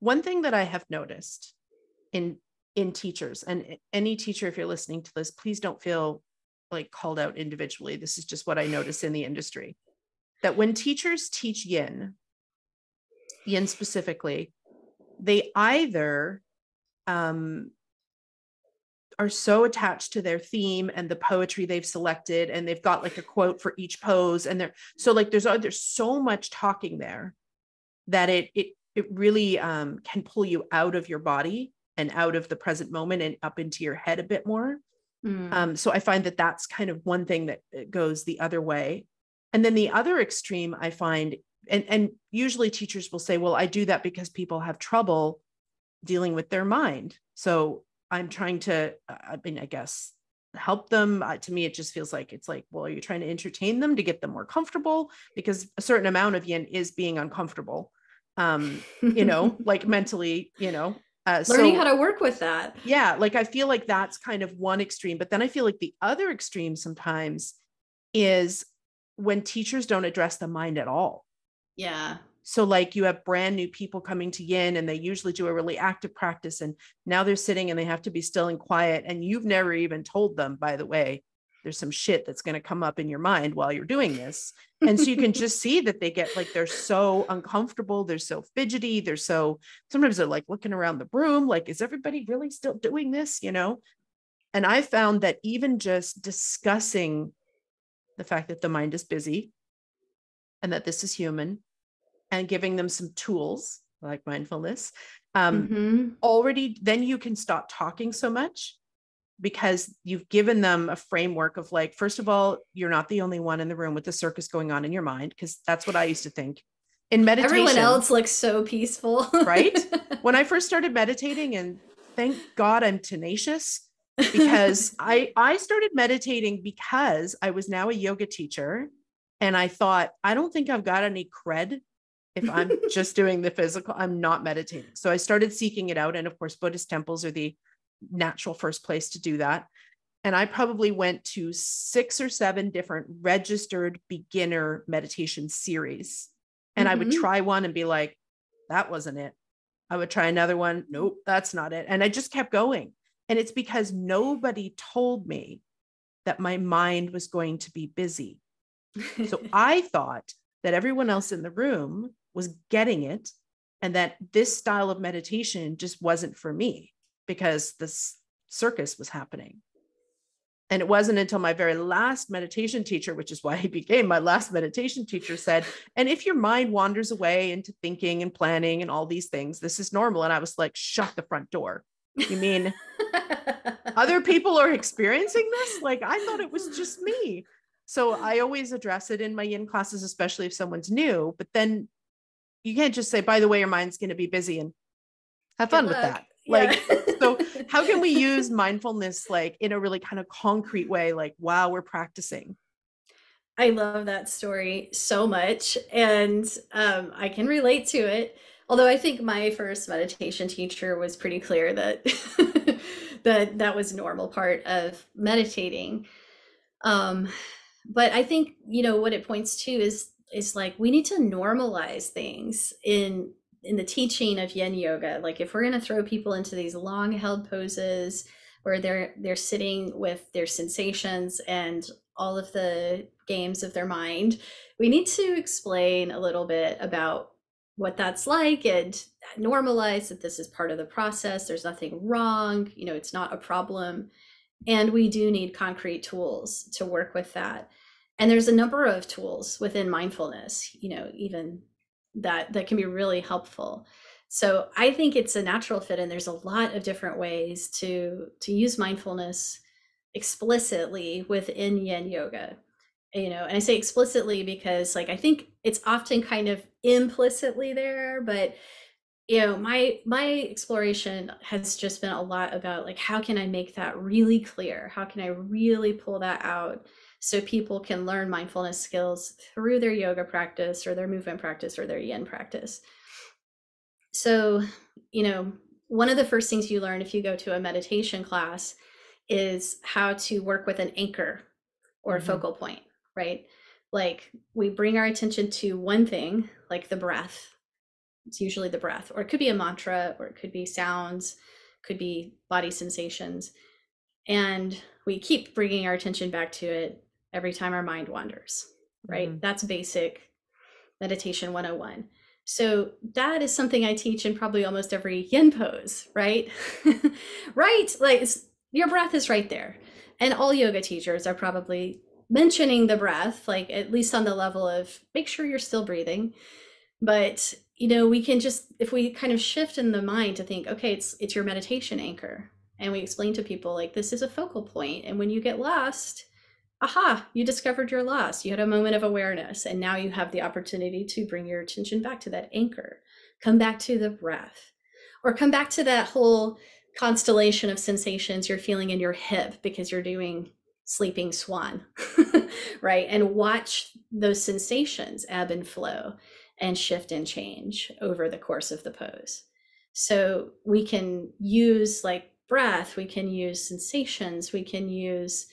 one thing that I have noticed in teachers, and any teacher, if you're listening to this, please don't feel called out individually. This is just what I notice in the industry, that when teachers teach yin specifically, they either are so attached to their theme and the poetry they've selected, and they've got a quote for each pose, and there's so much talking there that it really can pull you out of your body and out of the present moment and up into your head a bit more. So I find that that's kind of one thing that goes the other way. And then the other extreme, I find, and usually teachers will say, well, I do that because people have trouble dealing with their mind. So I'm trying to, I guess, help them. To me, it just feels well, are you trying to entertain them to get them more comfortable? Because a certain amount of yin is being uncomfortable, mentally, learning how to work with that. Yeah. I feel like that's kind of one extreme, but then I feel like the other extreme sometimes is when teachers don't address the mind at all. Yeah. So you have brand new people coming to yin, and they usually do a really active practice, and now they're sitting and they have to be still and quiet. And you've never even told them, by the way, there's some shit that's going to come up in your mind while you're doing this. And so you can just see that they get they're so uncomfortable. They're so fidgety. Sometimes they're looking around the room, is everybody really still doing this? And I found that even just discussing the fact that the mind is busy and that this is human, and giving them some tools like mindfulness, already, then you can stop talking so much, because you've given them a framework of first of all, you're not the only one in the room with the circus going on in your mind, because that's what I used to think. In meditation, everyone else looks so peaceful. Right? When I first started meditating, and thank God I'm tenacious, because I started meditating because I was now a yoga teacher. And I thought, I don't think I've got any cred if I'm just doing the physical. I'm not meditating. So I started seeking it out. And of course, Buddhist temples are the natural first place to do that. And I probably went to 6 or 7 different registered beginner meditation series. And I would try one and be like, that wasn't it. I would try another one. Nope, that's not it. And I just kept going. And it's because nobody told me that my mind was going to be busy. So I thought that everyone else in the room was getting it, and that this style of meditation just wasn't for me because this circus was happening. And it wasn't until my very last meditation teacher, which is why he became my last meditation teacher, said, and if your mind wanders away into thinking and planning and all these things, this is normal. And I was like, shut the front door. You mean other people are experiencing this? Like, I thought it was just me. So I always address it in my yin classes, especially if someone's new, but then you can't just say, by the way, your mind's going to be busy and have fun with that. Like, so how can we use mindfulness, like in a really kind of concrete way, like while we're practicing? I love that story so much. And I can relate to it. Although I think my first meditation teacher was pretty clear that that was a normal part of meditating. But I think, what it points to is like, we need to normalize things in the teaching of yin yoga. Like, if we're going to throw people into these long held poses where they're sitting with their sensations and all of the games of their mind, we need to explain a little bit about what that's like and normalize that this is part of the process. There's nothing wrong. It's not a problem. And we do need concrete tools to work with that. And there's a number of tools within mindfulness, even that can be really helpful. So I think it's a natural fit, and there's a lot of different ways to use mindfulness explicitly within yin yoga. And I say explicitly because, like, I think it's often kind of implicitly there, but my exploration has just been a lot about, like, how can I make that really clear? How can I really pull that out so people can learn mindfulness skills through their yoga practice or their movement practice or their yin practice? So, one of the first things you learn if you go to a meditation class is how to work with an anchor or a focal point, right? Like, we bring our attention to one thing, like the breath. It's usually the breath, or it could be a mantra, or it could be sounds, could be body sensations. And we keep bringing our attention back to it every time our mind wanders, right? That's basic meditation 101. So that is something I teach in probably almost every yin pose, right? Right? Like, your breath is right there. And all yoga teachers are probably mentioning the breath, like at least on the level of make sure you're still breathing. But we can just, if we kind of shift in the mind to think, okay, it's your meditation anchor, and we explain to people, like, this is a focal point, and when you get lost, aha, you discovered you're lost. You had a moment of awareness, and now you have the opportunity to bring your attention back to that anchor, come back to the breath, or come back to that whole constellation of sensations you're feeling in your hip because you're doing sleeping swan, right? And watch those sensations ebb and flow and shift and change over the course of the pose. So we can use, like, breath, we can use sensations, we can use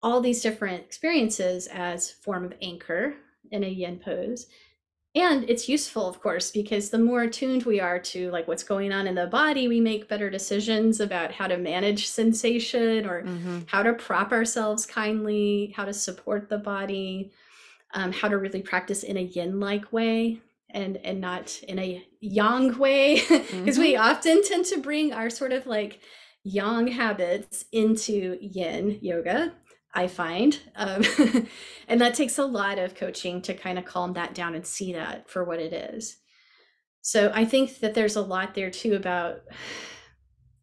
all these different experiences as form of anchor in a yin pose. And it's useful, of course, because the more attuned we are to, like, what's going on in the body, we make better decisions about how to manage sensation, or how to prop ourselves kindly, how to support the body, how to really practice in a yin-like way and not in a yang way, because we often tend to bring our sort of like yang habits into yin yoga, I find. And that takes a lot of coaching to kind of calm that down and see that for what it is. So I think that there's a lot there too about,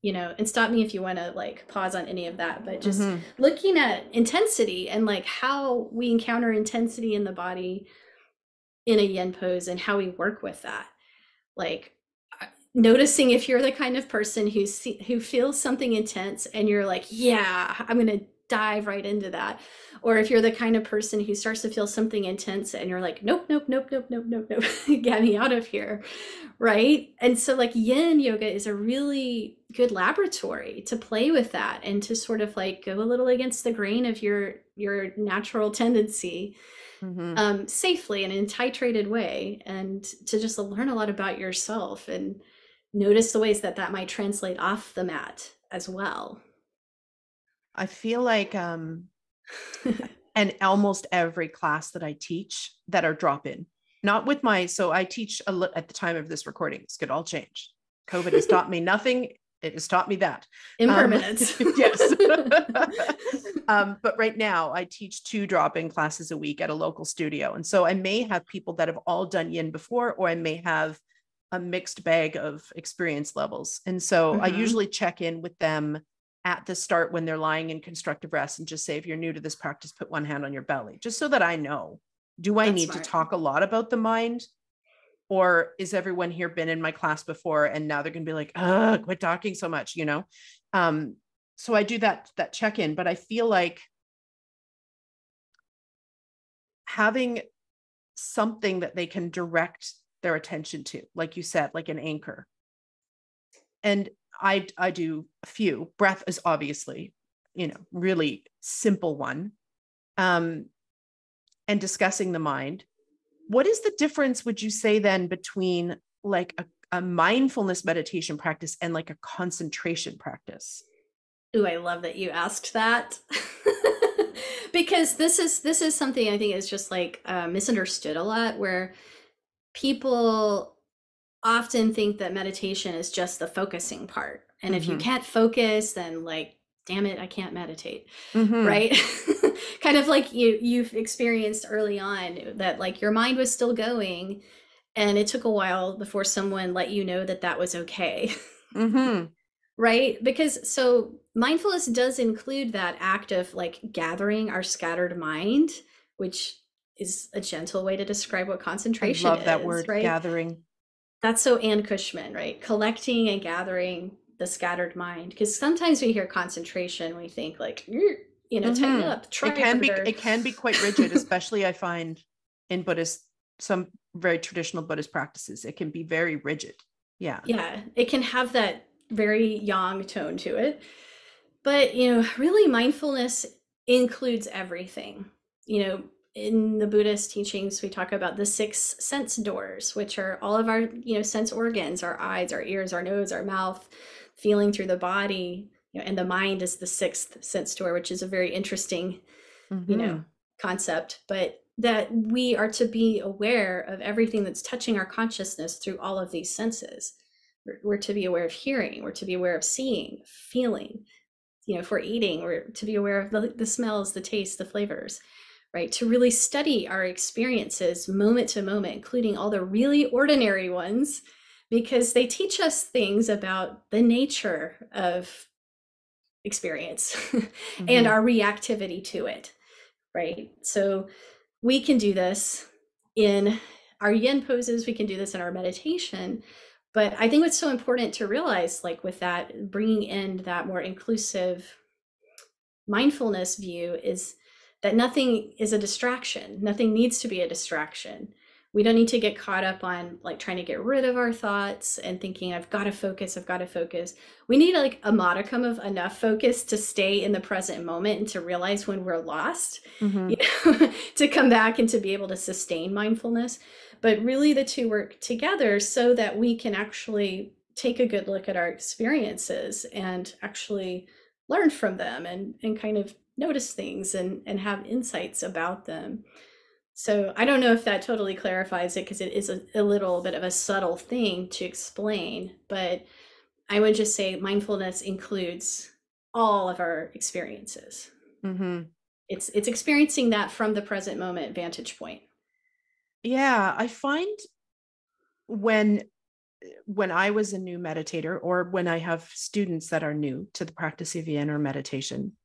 and stop me if you want to, like, pause on any of that, but just looking at intensity and, like, how we encounter intensity in the body in a yin pose and how we work with that. Like, noticing if you're the kind of person who feels something intense and you're like, yeah, I'm going to dive right into that. Or if you're the kind of person who starts to feel something intense and you're like, nope, nope, nope, nope, nope, nope, nope, get me out of here. Right. And so like yin yoga is a really good laboratory to play with that and to sort of like go a little against the grain of your natural tendency. Safely and in a titrated way, and to just learn a lot about yourself and notice the ways that might translate off the mat as well. I feel like, and almost every class that I teach that are drop-in, not with so I teach at the time of this recording, this could all change. COVID has taught me nothing. It has taught me that. Impermanence. Yes. But right now I teach 2 drop-in classes a week at a local studio. And so I may have people that have all done yin before, or I may have a mixed bag of experience levels. And so I usually check in with them at the start when they're lying in constructive rest and just say, if you're new to this practice, put one hand on your belly, just so that I know, do I need to talk a lot about the mind? Or is everyone here been in my class before and now they're going to be like, quit talking so much, you know? So I do that check-in, but I feel like having something that they can direct their attention to, like you said, like an anchor. And I do a few. Breath is obviously, really simple one. And discussing the mind. What is the difference, would you say then, between like a mindfulness meditation practice and like a concentration practice? Ooh, I love that you asked that. Because this is something I think is just like misunderstood a lot, where people often think that meditation is just the focusing part. And if you can't focus, then like, damn it, I can't meditate. Right? Kind of like you've experienced early on that like your mind was still going and it took a while before someone let you know that was okay. Right? Because so mindfulness does include that act of like gathering our scattered mind, which is a gentle way to describe what concentration is. I love that word, right? Gathering. That's so Ann Cushman, right? Collecting and gathering the scattered mind. Because sometimes we hear concentration, we think like, tighten up, try harder. It can be quite rigid, especially I find in Buddhist, some very traditional Buddhist practices, it can be very rigid. Yeah. Yeah. It can have that very yang tone to it. But, really mindfulness includes everything. In the Buddhist teachings, we talk about the 6 sense doors, which are all of our, sense organs, our eyes, our ears, our nose, our mouth, feeling through the body, and the mind is the 6th sense door, which is a very interesting, concept, but that we are to be aware of everything that's touching our consciousness through all of these senses. We're to be aware of hearing, we're to be aware of seeing, feeling, if we're eating, we're to be aware of the smells, the tastes, the flavors, right? To really study our experiences moment to moment, including all the really ordinary ones, because they teach us things about the nature of experience and our reactivity to it, right? So we can do this in our yin poses, we can do this in our meditation, but I think what's so important to realize, like with that, bringing in that more inclusive mindfulness view, is that nothing is a distraction. Nothing needs to be a distraction. We don't need to get caught up on like trying to get rid of our thoughts and thinking, I've got to focus. We need like a modicum of enough focus to stay in the present moment and to realize when we're lost, to come back and to be able to sustain mindfulness. But really the two work together so that we can actually take a good look at our experiences and actually learn from them and kind of notice things and have insights about them. So I don't know if that totally clarifies it, because it is a little bit of a subtle thing to explain, but I would just say mindfulness includes all of our experiences. It's experiencing that from the present moment vantage point. Yeah, I find when I was a new meditator, or when I have students that are new to the practice of yin or meditation,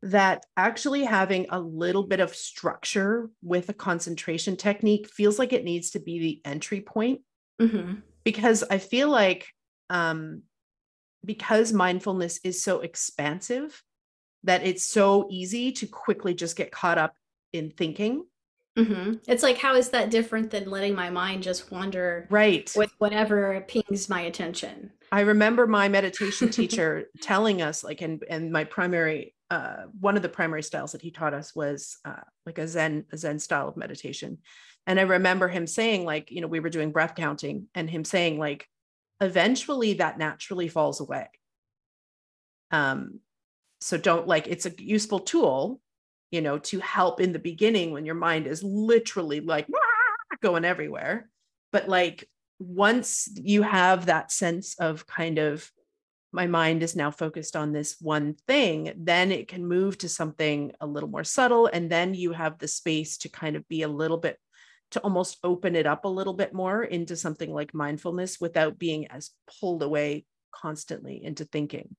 that actually having a little bit of structure with a concentration technique feels like it needs to be the entry point. Because I feel like because mindfulness is so expansive that it's so easy to quickly just get caught up in thinking. Mm-hmm. It's like, how is that different than letting my mind just wander right with whatever pings my attention? I remember my meditation teacher telling us, like, and my primary, one of the primary styles that he taught us was like a Zen style of meditation. And I remember him saying, like, you know, we were doing breath counting and him saying, like, eventually that naturally falls away. So don't, like, it's a useful tool, you know, to help in the beginning when your mind is literally like going everywhere. But like, once you have that sense of kind of, my mind is now focused on this one thing, then it can move to something a little more subtle. And then you have the space to kind of be a little bit, to almost open it up a little bit more into something like mindfulness without being as pulled away constantly into thinking.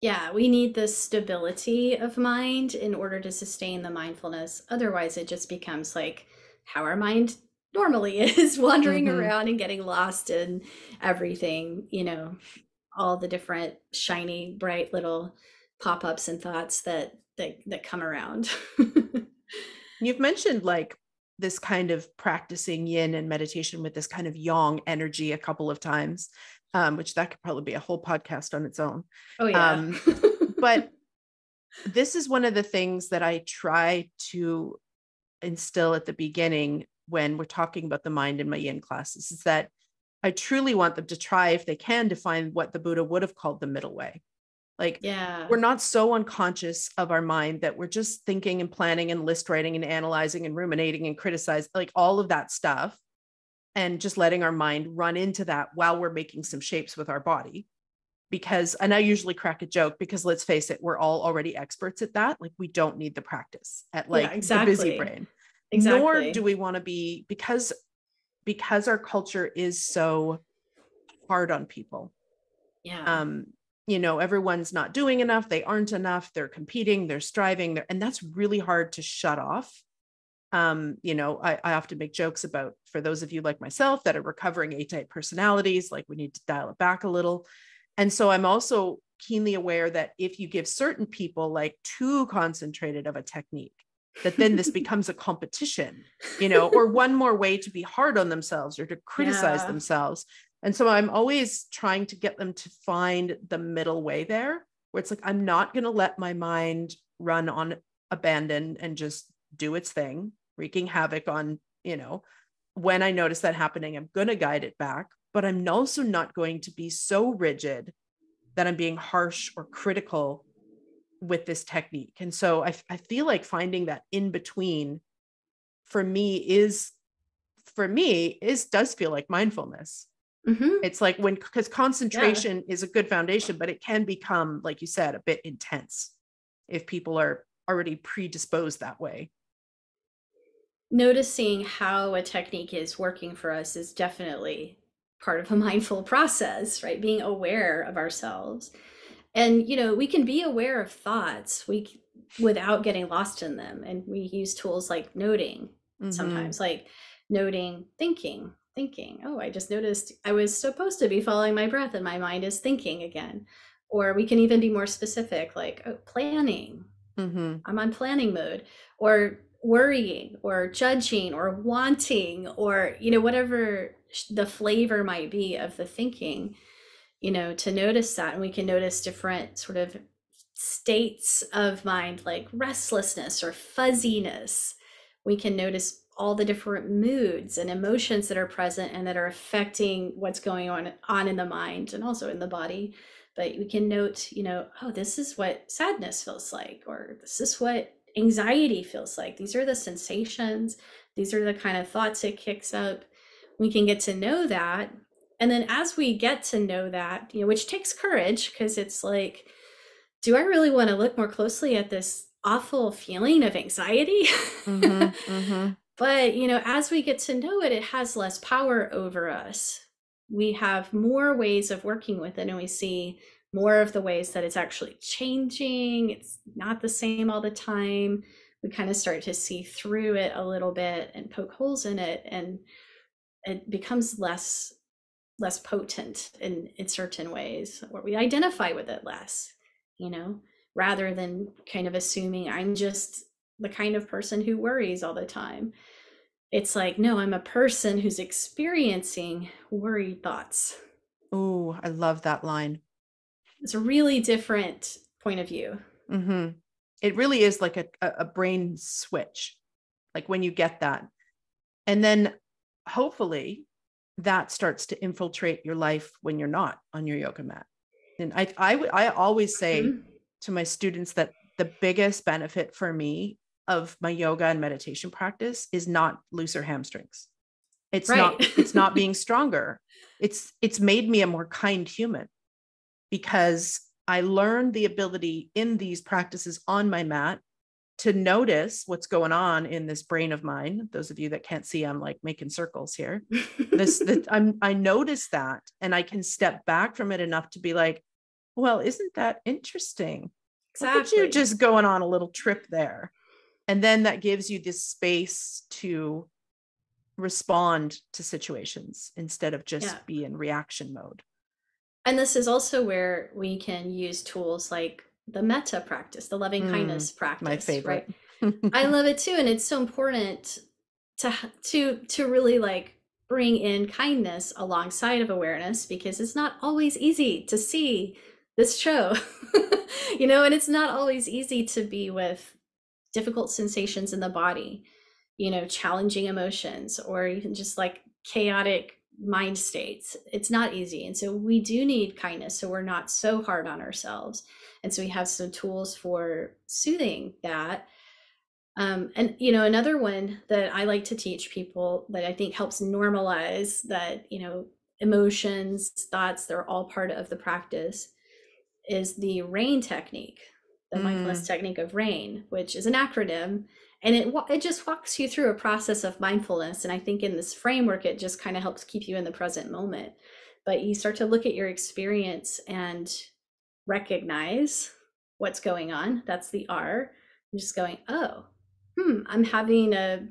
Yeah, we need this stability of mind in order to sustain the mindfulness. Otherwise, it just becomes like how our mind normally is, wandering around and getting lost in everything, you know, all the different shiny, bright little pop-ups and thoughts that come around. You've mentioned like this kind of practicing yin and meditation with this kind of yang energy a couple of times, which that could probably be a whole podcast on its own. Oh yeah. But this is one of the things that I try to instill at the beginning when we're talking about the mind in my yin classes, is that I truly want them to try, if they can, to find what the Buddha would have called the middle way. Like, yeah, we're not so unconscious of our mind that we're just thinking and planning and list writing and analyzing and ruminating and criticize, like all of that stuff, and just letting our mind run into that while we're making some shapes with our body. Because, and I usually crack a joke, because let's face it, we're all already experts at that. Like, we don't need the practice at like the busy brain. Nor do we want to be, because our culture is so hard on people. Yeah. You know, everyone's not doing enough. They aren't enough. They're competing, they're striving, and that's really hard to shut off. You know, I often make jokes about, for those of you like myself that are recovering A-type personalities, like, we need to dial it back a little. And so I'm also keenly aware that if you give certain people like too concentrated of a technique, that then this becomes a competition, you know, or one more way to be hard on themselves or to criticize themselves. And so I'm always trying to get them to find the middle way there, where it's like, I'm not going to let my mind run on abandon and just do its thing, wreaking havoc on, you know, when I notice that happening, I'm going to guide it back, but I'm also not going to be so rigid that I'm being harsh or critical with this technique. And so I feel like finding that in between for me does feel like mindfulness. It's like, when, because concentration is a good foundation, but it can become, like you said, a bit intense if people are already predisposed that way. Noticing how a technique is working for us is definitely part of a mindful process, right? Being aware of ourselves. And, you know, we can be aware of thoughts without getting lost in them. And we use tools like noting sometimes, like noting thinking. Oh, I just noticed I was supposed to be following my breath and my mind is thinking again. Or we can even be more specific, like planning. I'm on planning mode, or worrying, or judging, or wanting, or, you know, whatever the flavor might be of the thinking, you know, to notice that. And we can notice different sort of states of mind, like restlessness or fuzziness. We can notice all the different moods and emotions that are present and that are affecting what's going on in the mind and also in the body. But we can note, you know, oh, this is what sadness feels like, or this is what anxiety feels like. These are the sensations. These are the kind of thoughts it kicks up. We can get to know that. And then as we get to know that, you know, which takes courage, because it's like, do I really want to look more closely at this awful feeling of anxiety? But, you know, as we get to know it, it has less power over us. We have more ways of working with it, and we see more of the ways that it's actually changing. It's not the same all the time. We kind of start to see through it a little bit and poke holes in it, and it becomes less less potent in certain ways, or we identify with it less, rather than kind of assuming I'm just the kind of person who worries all the time. It's like, no, I'm a person who's experiencing worried thoughts. Oh, I love that line. It's a really different point of view. Mm-hmm. It really is like a brain switch, like when you get that. And then hopefully that starts to infiltrate your life when you're not on your yoga mat. And I always say to my students that the biggest benefit for me of my yoga and meditation practice is not looser hamstrings. It's not being stronger. It's made me a more kind human, because I learned the ability in these practices on my mat to notice what's going on in this brain of mine. Those of you that can't see, I'm like making circles here. I notice that, and I can step back from it enough to be like, well, isn't that interesting? Exactly. Look at you just going on a little trip there. And then that gives you this space to respond to situations instead of just be in reaction mode. And this is also where we can use tools like the metta practice, the loving kindness practice. My favorite. Right? I love it too. And it's so important to really like bring in kindness alongside of awareness, because it's not always easy to see this show, and it's not always easy to be with difficult sensations in the body, challenging emotions, or even just like chaotic mind states. It's not easy. And so we do need kindness, so we're not so hard on ourselves. And so we have some tools for soothing that. And another one that I like to teach people that I think helps normalize that, emotions, thoughts, they're all part of the practice, is the RAIN technique, the mindfulness technique of RAIN, which is an acronym. And it just walks you through a process of mindfulness. And I think in this framework, it just kind of helps keep you in the present moment. But you start to look at your experience and recognize what's going on. That's the R. I'm just going, I'm having a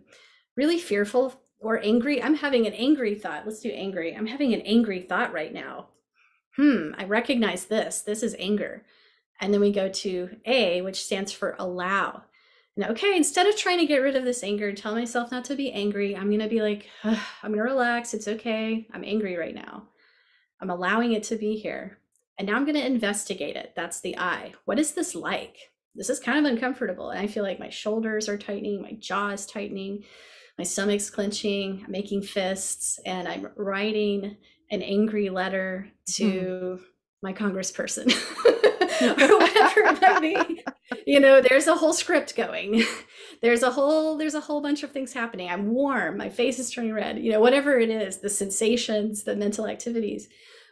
really fearful or angry. I'm having an angry thought. Let's do angry. I'm having an angry thought right now. I recognize this. This is anger. And then we go to A, which stands for allow. And okay, instead of trying to get rid of this anger, tell myself not to be angry. I'm going to be like, I'm going to relax. It's okay. I'm angry right now. I'm allowing it to be here. And now I'm going to investigate it. That's the I. What is this like? This is kind of uncomfortable. And I feel like my shoulders are tightening. My jaw is tightening. My stomach's clenching. I'm making fists. And I'm writing an angry letter to my congressperson or whatever it might be. There's a whole script going. There's a whole bunch of things happening. I'm warm. My face is turning red. Whatever it is, the sensations, the mental activities,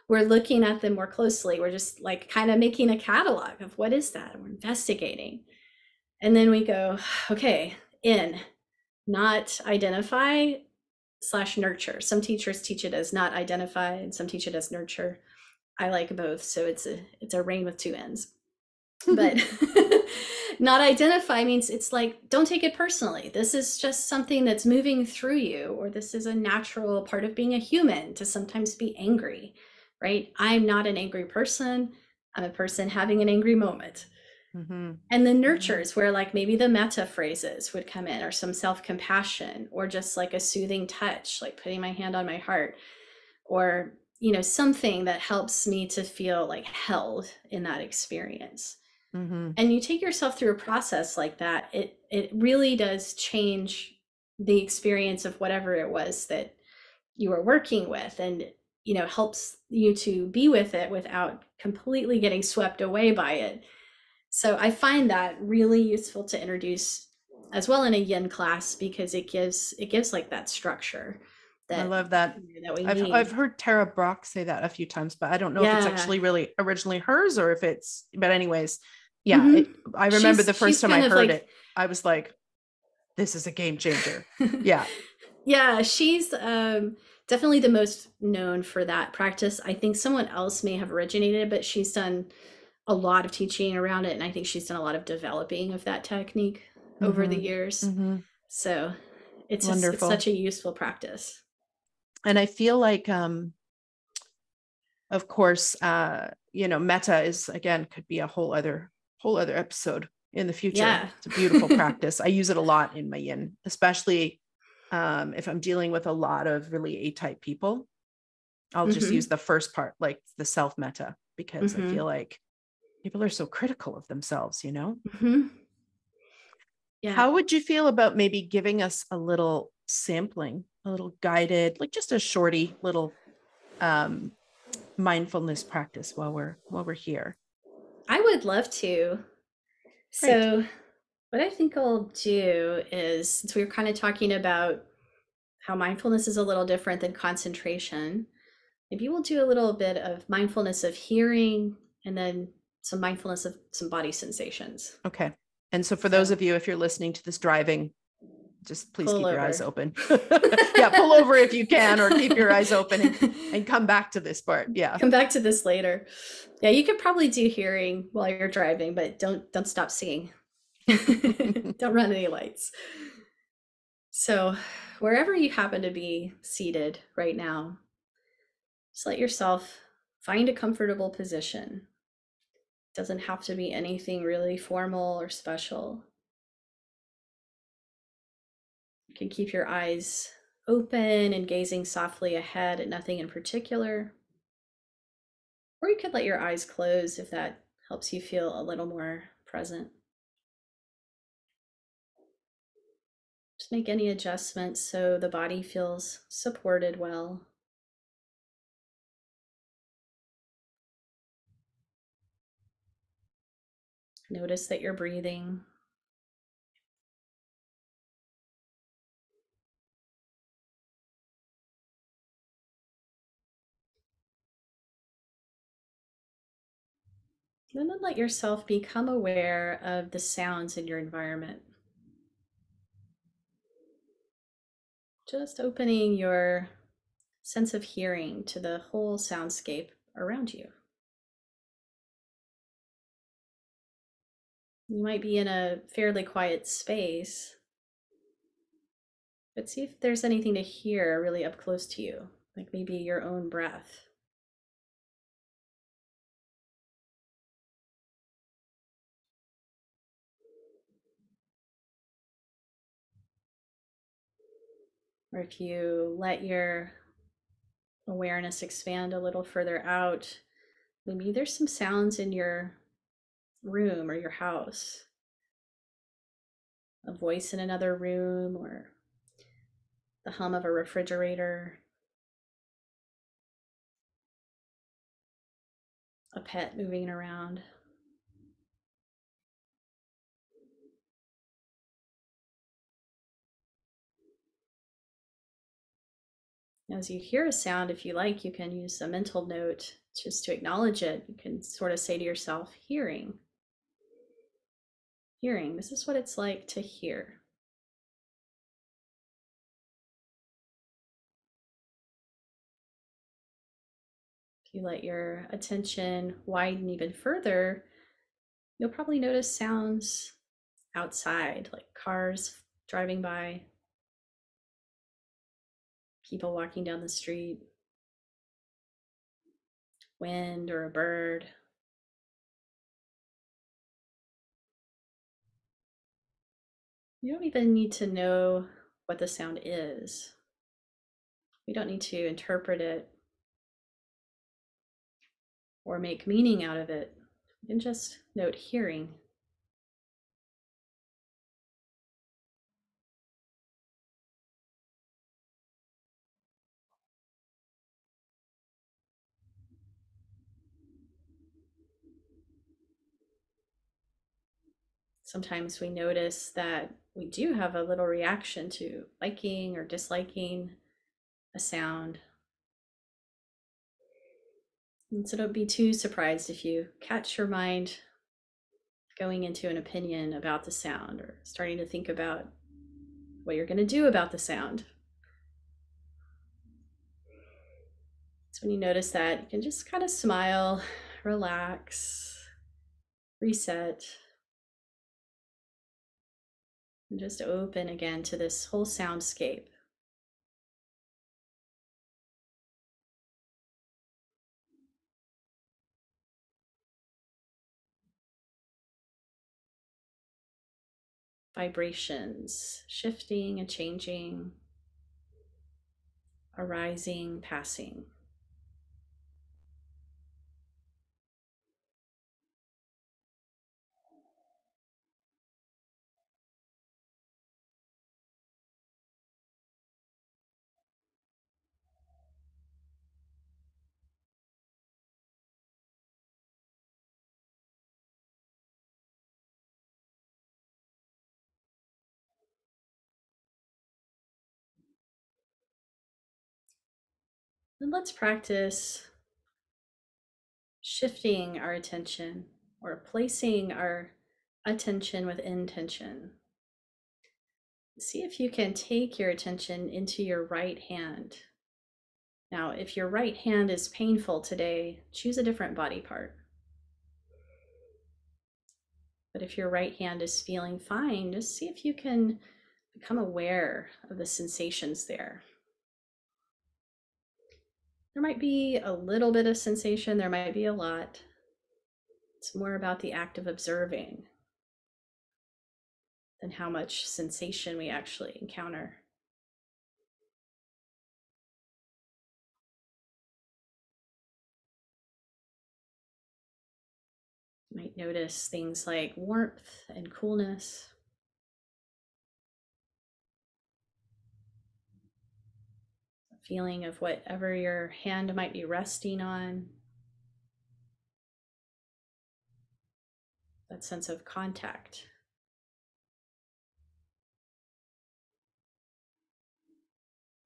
we're looking at them more closely. We're just like kind of making a catalog of what is that? And we're investigating. And then we go, okay, not identify / nurture. Some teachers teach it as not identify, and some teach it as nurture. I like both. So it's a RAIN with two N's. But not identify means it's like, don't take it personally. This is just something that's moving through you, or this is a natural part of being a human to sometimes be angry, right? I'm not an angry person. I'm a person having an angry moment. And the nurtures where like maybe the metta phrases would come in, or some self-compassion, or just like a soothing touch, like putting my hand on my heart, or, something that helps me to feel like held in that experience. And you take yourself through a process like that, it really does change the experience of whatever it was that you were working with, and helps you to be with it without completely getting swept away by it. So I find that really useful to introduce as well in a yin class, because it gives like that structure. I love that. I've heard Tara Brach say that a few times, but I don't know if it's actually really originally hers, or if it's, but anyways, I remember the first time I heard it, I was like, this is a game changer. Yeah, she's definitely the most known for that practice. I think someone else may have originated, but she's done a lot of teaching around it. And I think she's done a lot of developing of that technique over the years. So it's such a useful practice. And I feel like of course, metta is, again, could be a whole other episode in the future. Yeah. It's a beautiful practice. I use it a lot in my yin, especially if I'm dealing with a lot of really A-type people. I'll just use the first part, like the self metta, because I feel like people are so critical of themselves, Yeah. How would you feel about maybe giving us a little sampling, a little guided, like just a shorty little mindfulness practice while we're here? I would love to. Great. So what I think I'll do is, since we were kind of talking about how mindfulness is a little different than concentration, maybe we'll do a little bit of mindfulness of hearing and then some mindfulness of some body sensations. Okay. And so for those of you, if you're listening to this driving, just please keep your eyes open. Yeah, pull over if you can, or keep your eyes open and come back to this part. Yeah. Come back to this later. Yeah, you could probably do hearing while you're driving, but don't stop seeing. Don't run any lights. So wherever you happen to be seated right now, just let yourself find a comfortable position. It doesn't have to be anything really formal or special. You can keep your eyes open and gazing softly ahead at nothing in particular. Or you could let your eyes close if that helps you feel a little more present. Just make any adjustments so the body feels supported well. Notice that you're breathing. And then let yourself become aware of the sounds in your environment. Just opening your sense of hearing to the whole soundscape around you. You might be in a fairly quiet space, but see if there's anything to hear really up close to you, like maybe your own breath. Or if you let your awareness expand a little further out, maybe there's some sounds in your room or your house. A voice in another room, or the hum of a refrigerator, a pet moving around. As you hear a sound, if you like, you can use a mental note just to acknowledge it. You can sort of say to yourself, hearing. Hearing, this is what it's like to hear. If you let your attention widen even further, you'll probably notice sounds outside, like cars driving by, people walking down the street, wind or a bird. You don't even need to know what the sound is. We don't need to interpret it or make meaning out of it. You can just note hearing. Sometimes we notice that we do have a little reaction to liking or disliking a sound. And so don't be too surprised if you catch your mind going into an opinion about the sound or starting to think about what you're going to do about the sound. So when you notice that, you can just kind of smile, relax, reset, and just open again to this whole soundscape. vibrations shifting and changing, arising, passing. And let's practice shifting our attention or placing our attention with intention. See if you can take your attention into your right hand. Now, if your right hand is painful today, choose a different body part. But if your right hand is feeling fine, just see if you can become aware of the sensations there. There might be a little bit of sensation, there might be a lot. It's more about the act of observing than how much sensation we actually encounter. You might notice things like warmth and coolness. A feeling of whatever your hand might be resting on. That sense of contact.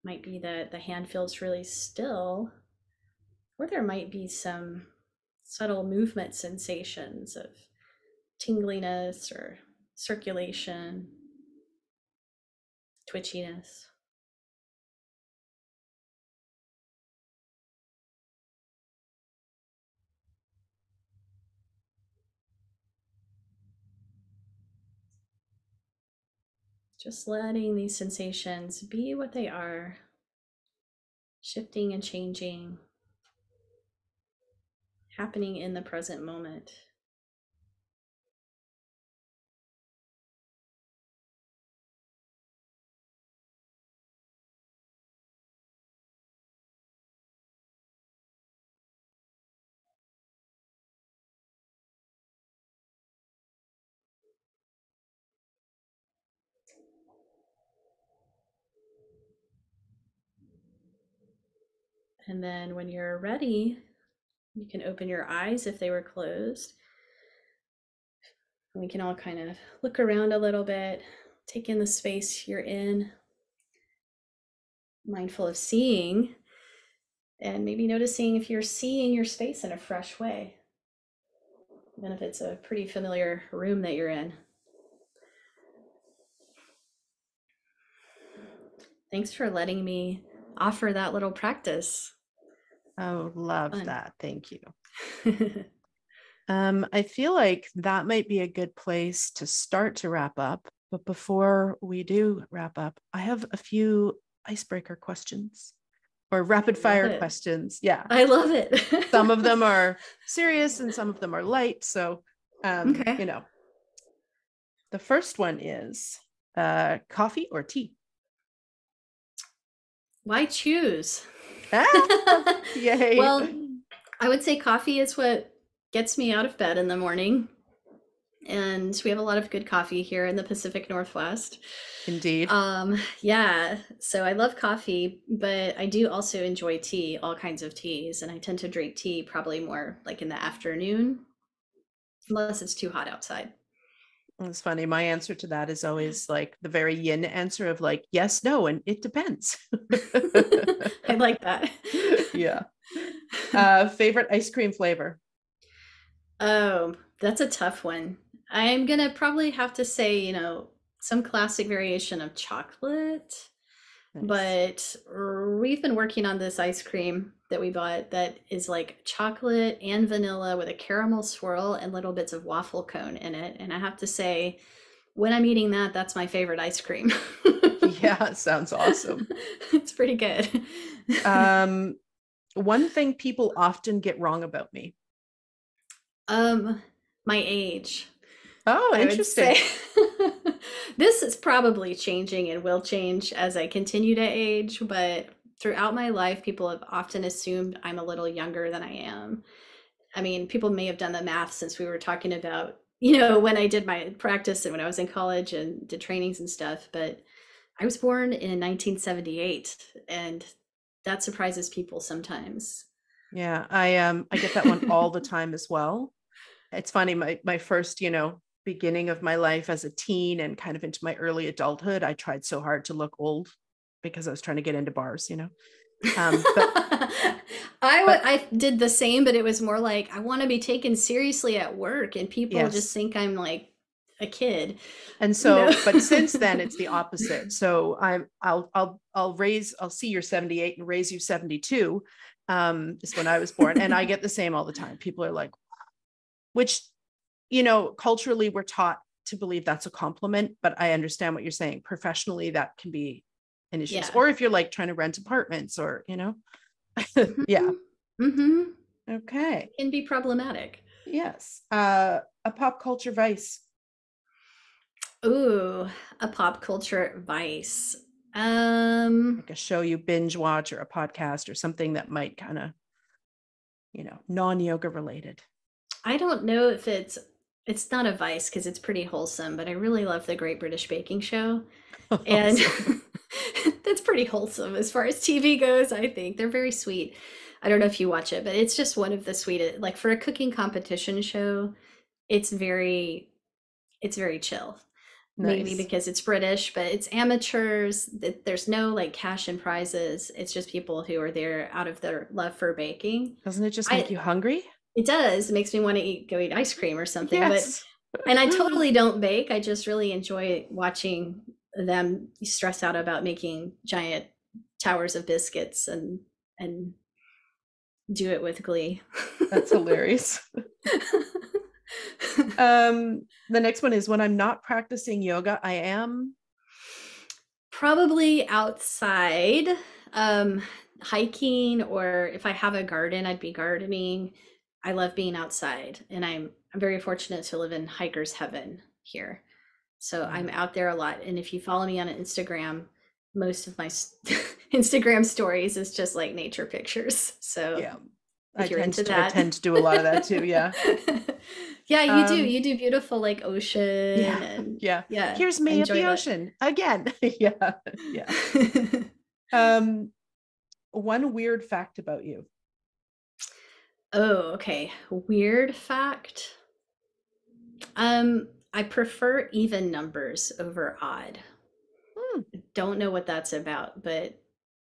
Might be that the hand feels really still, or there might be some subtle movement sensations of tingliness or circulation, twitchiness. Just letting these sensations be what they are, shifting and changing, happening in the present moment. And then when you're ready, you can open your eyes if they were closed. And we can all kind of look around a little bit, take in the space you're in, mindful of seeing, and maybe noticing if you're seeing your space in a fresh way, even if it's a pretty familiar room that you're in. Thanks for letting me offer that little practice. Oh, love that. Thank you. I feel like that might be a good place to start to wrap up. But before we do wrap up, I have a few icebreaker questions or rapid fire questions. Yeah. I love it. Some of them are serious and some of them are light. So, okay. You know, the first one is coffee or tea? Why choose? Yay. Well, I would say coffee is what gets me out of bed in the morning. And we have a lot of good coffee here in the Pacific Northwest. Indeed. Yeah, so I love coffee, but I do also enjoy tea, all kinds of teas. And I tend to drink tea probably more like in the afternoon, unless it's too hot outside. It's funny. My answer to that is always like the very yin answer of like, yes, no, and it depends. I like that. Yeah. Favorite ice cream flavor? Oh, that's a tough one. I'm going to probably have to say, some classic variation of chocolate. Nice. But we've been working on this ice cream that we bought that is like chocolate and vanilla with a caramel swirl and little bits of waffle cone in it. And I have to say, when I'm eating that, that's my favorite ice cream. Yeah, sounds awesome. It's pretty good. One thing people often get wrong about me. My age. Oh, I would interesting. say. This is probably changing and will change as I continue to age, but throughout my life, people have often assumed I'm a little younger than I am. I mean, people may have done the math since we were talking about, when I did my practice and when I was in college and did trainings and stuff, but I was born in 1978, and that surprises people sometimes. Yeah, I get that one all the time as well. It's funny, my first, beginning of my life as a teen and kind of into my early adulthood, I tried so hard to look old because I was trying to get into bars. But I did the same, but it was more like I want to be taken seriously at work, and people just yes. think I'm like a kid. And so, but since then it's the opposite. So I'll see you're 78 and raise you 72. Is when I was born. And I get the same all the time. People are like, which, culturally we're taught to believe that's a compliment, but I understand what you're saying. Professionally, that can be an issue. Yeah. Or if you're like trying to rent apartments or, yeah. Mm-hmm. Okay. It can be problematic. Yes. A pop culture vice. Ooh, a pop culture vice. Like a show you binge watch or a podcast or something that might kind of, non-yoga related. I don't know if it's not a vice because it's pretty wholesome, but I really love the Great British Baking Show. And that's pretty wholesome as far as TV goes, I think. They're very sweet. I don't know if you watch it, but it's just one of the sweetest, like for a cooking competition show, it's very chill. Nice. Maybe because it's British, but it's amateurs. There's no like cash and prizes. It's just people who are there out of their love for baking. Doesn't it just make you hungry? It does. It makes me want to go eat ice cream or something. Yes. And I totally don't bake. I just really enjoy watching them stress out about making giant towers of biscuits and do it with glee. That's hilarious. The next one is when I'm not practicing yoga, I am probably outside, hiking, or if I have a garden, I'd be gardening. I love being outside, and I'm very fortunate to live in hiker's heaven here. So I'm out there a lot. And if you follow me on Instagram, most of my Instagram stories is just like nature pictures. So yeah, I tend to do a lot of that too. Yeah. Yeah, you do beautiful like ocean. Yeah. And yeah. Here's me at the ocean again. Yeah. One weird fact about you. Oh, okay. Weird fact. I prefer even numbers over odd. Don't know what that's about, but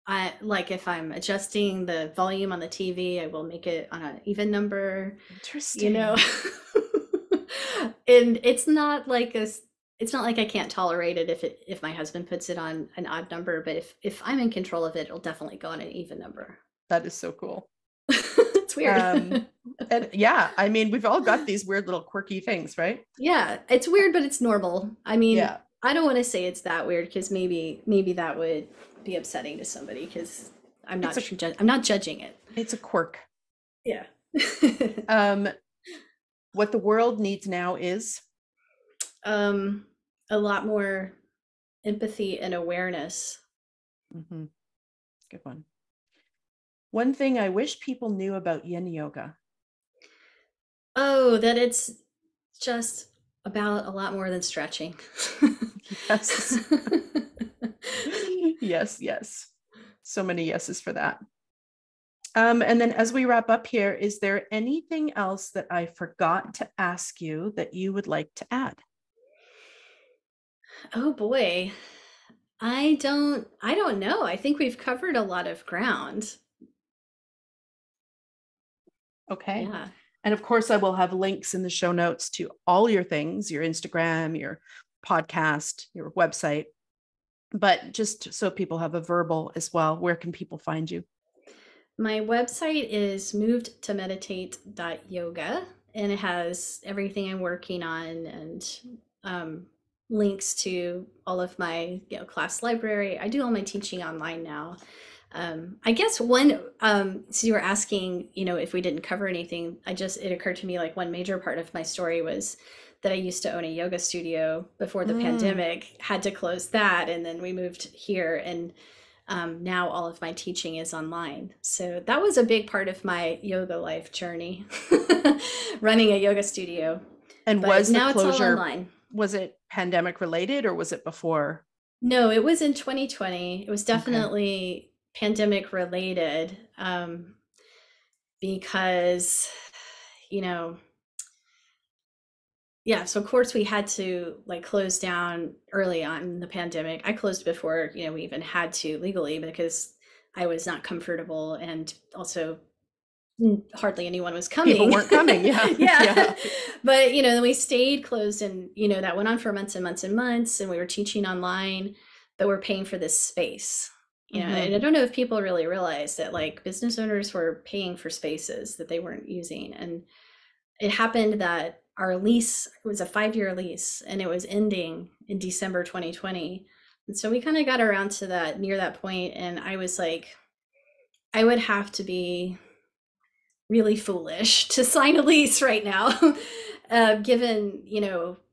I like if I'm adjusting the volume on the TV, I will make it on an even number. Interesting. And it's not like I can't tolerate it if my husband puts it on an odd number, but if I'm in control of it, it'll definitely go on an even number. That is so cool. It's weird. And yeah, I mean, we've all got these weird little quirky things, right? Yeah, it's weird, but it's normal. I mean, yeah. I don't want to say it's that weird because maybe that would be upsetting to somebody because I'm not judging it. It's a quirk. Yeah. What the world needs now is a lot more empathy and awareness. Mm-hmm. Good one. One thing I wish people knew about yin yoga. Oh, that it's just about a lot more than stretching. Yes. Yes. So many yeses for that. And then as we wrap up here, is there anything else that I forgot to ask you that you would like to add? Oh boy. I don't know. I think we've covered a lot of ground. Okay. Yeah. And of course, I will have links in the show notes to all your things, your Instagram, your podcast, your website. But just so people have a verbal as well, where can people find you? My website is movedtomeditate.yoga, and it has everything I'm working on and links to all of my class library. I do all my teaching online now. I guess one, so you were asking, if we didn't cover anything, it occurred to me like one major part of my story was that I used to own a yoga studio before the pandemic, had to close that. And then we moved here, and now all of my teaching is online. So that was a big part of my yoga life journey, running a yoga studio. And was now the closure, it's all online. Was it pandemic related, or was it before? No, it was in 2020. It was definitely pandemic related, because, so of course we had to like close down early on in the pandemic. I closed before, we even had to legally, because I was not comfortable, and also hardly anyone was coming. People weren't coming. Yeah. But, then we stayed closed, and, that went on for months and months and months, and we were teaching online, but we're paying for this space. And I don't know if people really realize that like business owners were paying for spaces that they weren't using. And it happened that our lease, it was a 5-year lease, and it was ending in December 2020. And so we kind of got around to that, near that point, and I was like, I would have to be really foolish to sign a lease right now, given,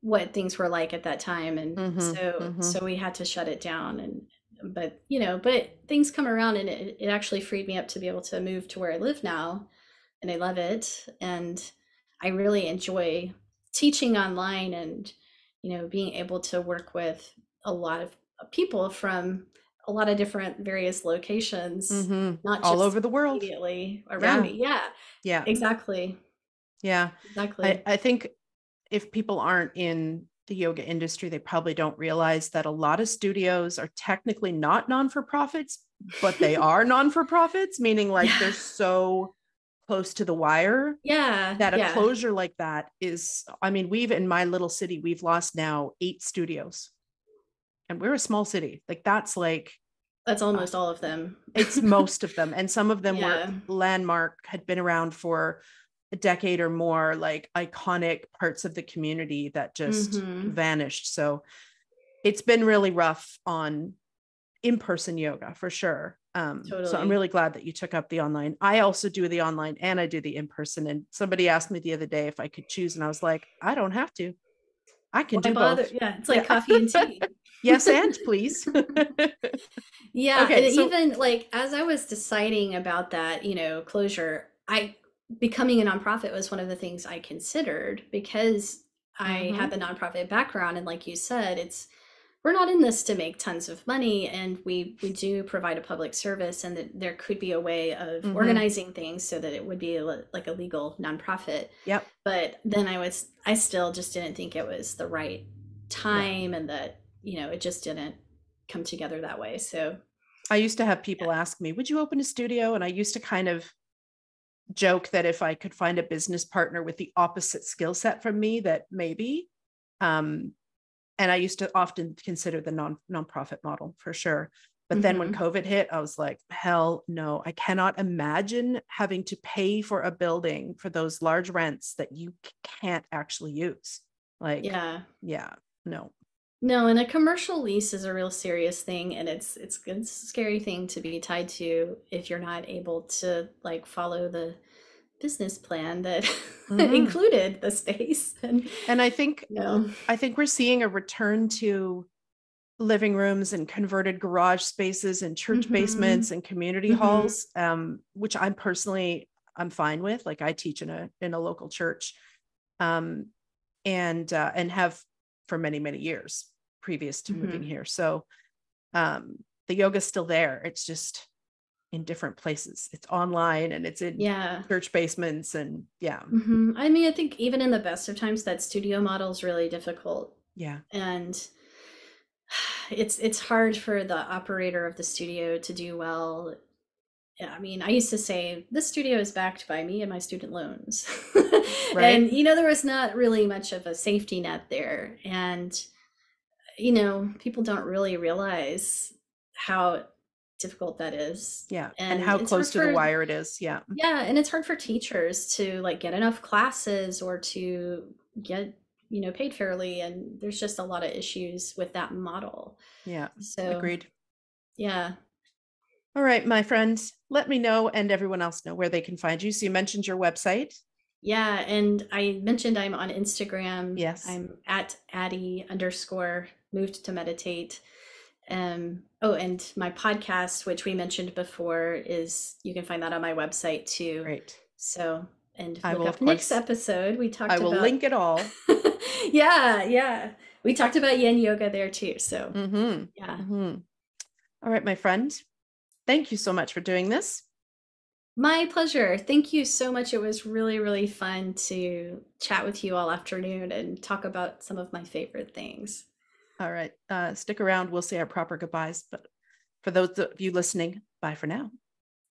what things were like at that time. And so we had to shut it down. But things come around, and it actually freed me up to be able to move to where I live now, and I love it. And I really enjoy teaching online, and, being able to work with a lot of people from a lot of different various locations, not just all over the world, immediately around me. Yeah, exactly. Yeah, exactly. I think if people aren't in the yoga industry, they probably don't realize that a lot of studios are technically not non-for-profits, but they are non-for-profits, meaning like they're so close to the wire. That a closure like that is, in my little city, we've lost now 8 studios, and we're a small city. Like that's almost all of them. It's most of them. And some of them were landmark, had been around for a decade or more, like iconic parts of the community that just vanished. So it's been really rough on in-person yoga for sure. Totally. So I'm really glad that you took up the online. I also do the online and I do the in-person. And somebody asked me the other day if I could choose, and I was like, I don't have to. I can do both. Yeah, it's like coffee and tea. Yes, and please. Yeah. Okay, and even like as I was deciding about that, closure, becoming a nonprofit was one of the things I considered, because I had the nonprofit background, and like you said, we're not in this to make tons of money, and we do provide a public service, and that there could be a way of organizing things so that it would be like a legal nonprofit. Yep. But then I still just didn't think it was the right time, and that, it just didn't come together that way. So I used to have people ask me, would you open a studio? And I used to kind of joke that if I could find a business partner with the opposite skill set from me, that maybe, and I used to often consider the nonprofit model for sure. But then when COVID hit, I was like, hell no, I cannot imagine having to pay for a building for those large rents that you can't actually use. Like, no. And a commercial lease is a real serious thing. And it's a scary thing to be tied to if you're not able to like follow the business plan that included the space. And I think, I think we're seeing a return to living rooms and converted garage spaces and church basements and community halls, which I'm fine with. Like I teach in a local church, and have for many, many years previous to moving here. So, the yoga's still there. It's just in different places. It's online, and it's in church basements, and I think even in the best of times, that studio model is really difficult. Yeah. And it's hard for the operator of the studio to do well. I used to say this studio is backed by me and my student loans. Right. And, there was not really much of a safety net there. And, people don't really realize how difficult that is. Yeah. And how close to the wire it is. Yeah. Yeah. And it's hard for teachers to like get enough classes or to get, paid fairly. And there's just a lot of issues with that model. Yeah. So agreed. Yeah. All right, my friends, let me know and everyone else know where they can find you. So you mentioned your website. Yeah. And I mentioned I'm on Instagram. Yes. I'm at Addie _moved to meditate. Oh, and my podcast, which we mentioned before, is you can find that on my website too. Great. So, and I look will, up of Nick's course, episode. We talked I will about link it all. yeah, yeah. We talked about yin yoga there too. So yeah. All right, my friend. Thank you so much for doing this. My pleasure. Thank you so much. It was really, really fun to chat with you all afternoon and talk about some of my favorite things. All right. Stick around. We'll say our proper goodbyes. But for those of you listening, bye for now.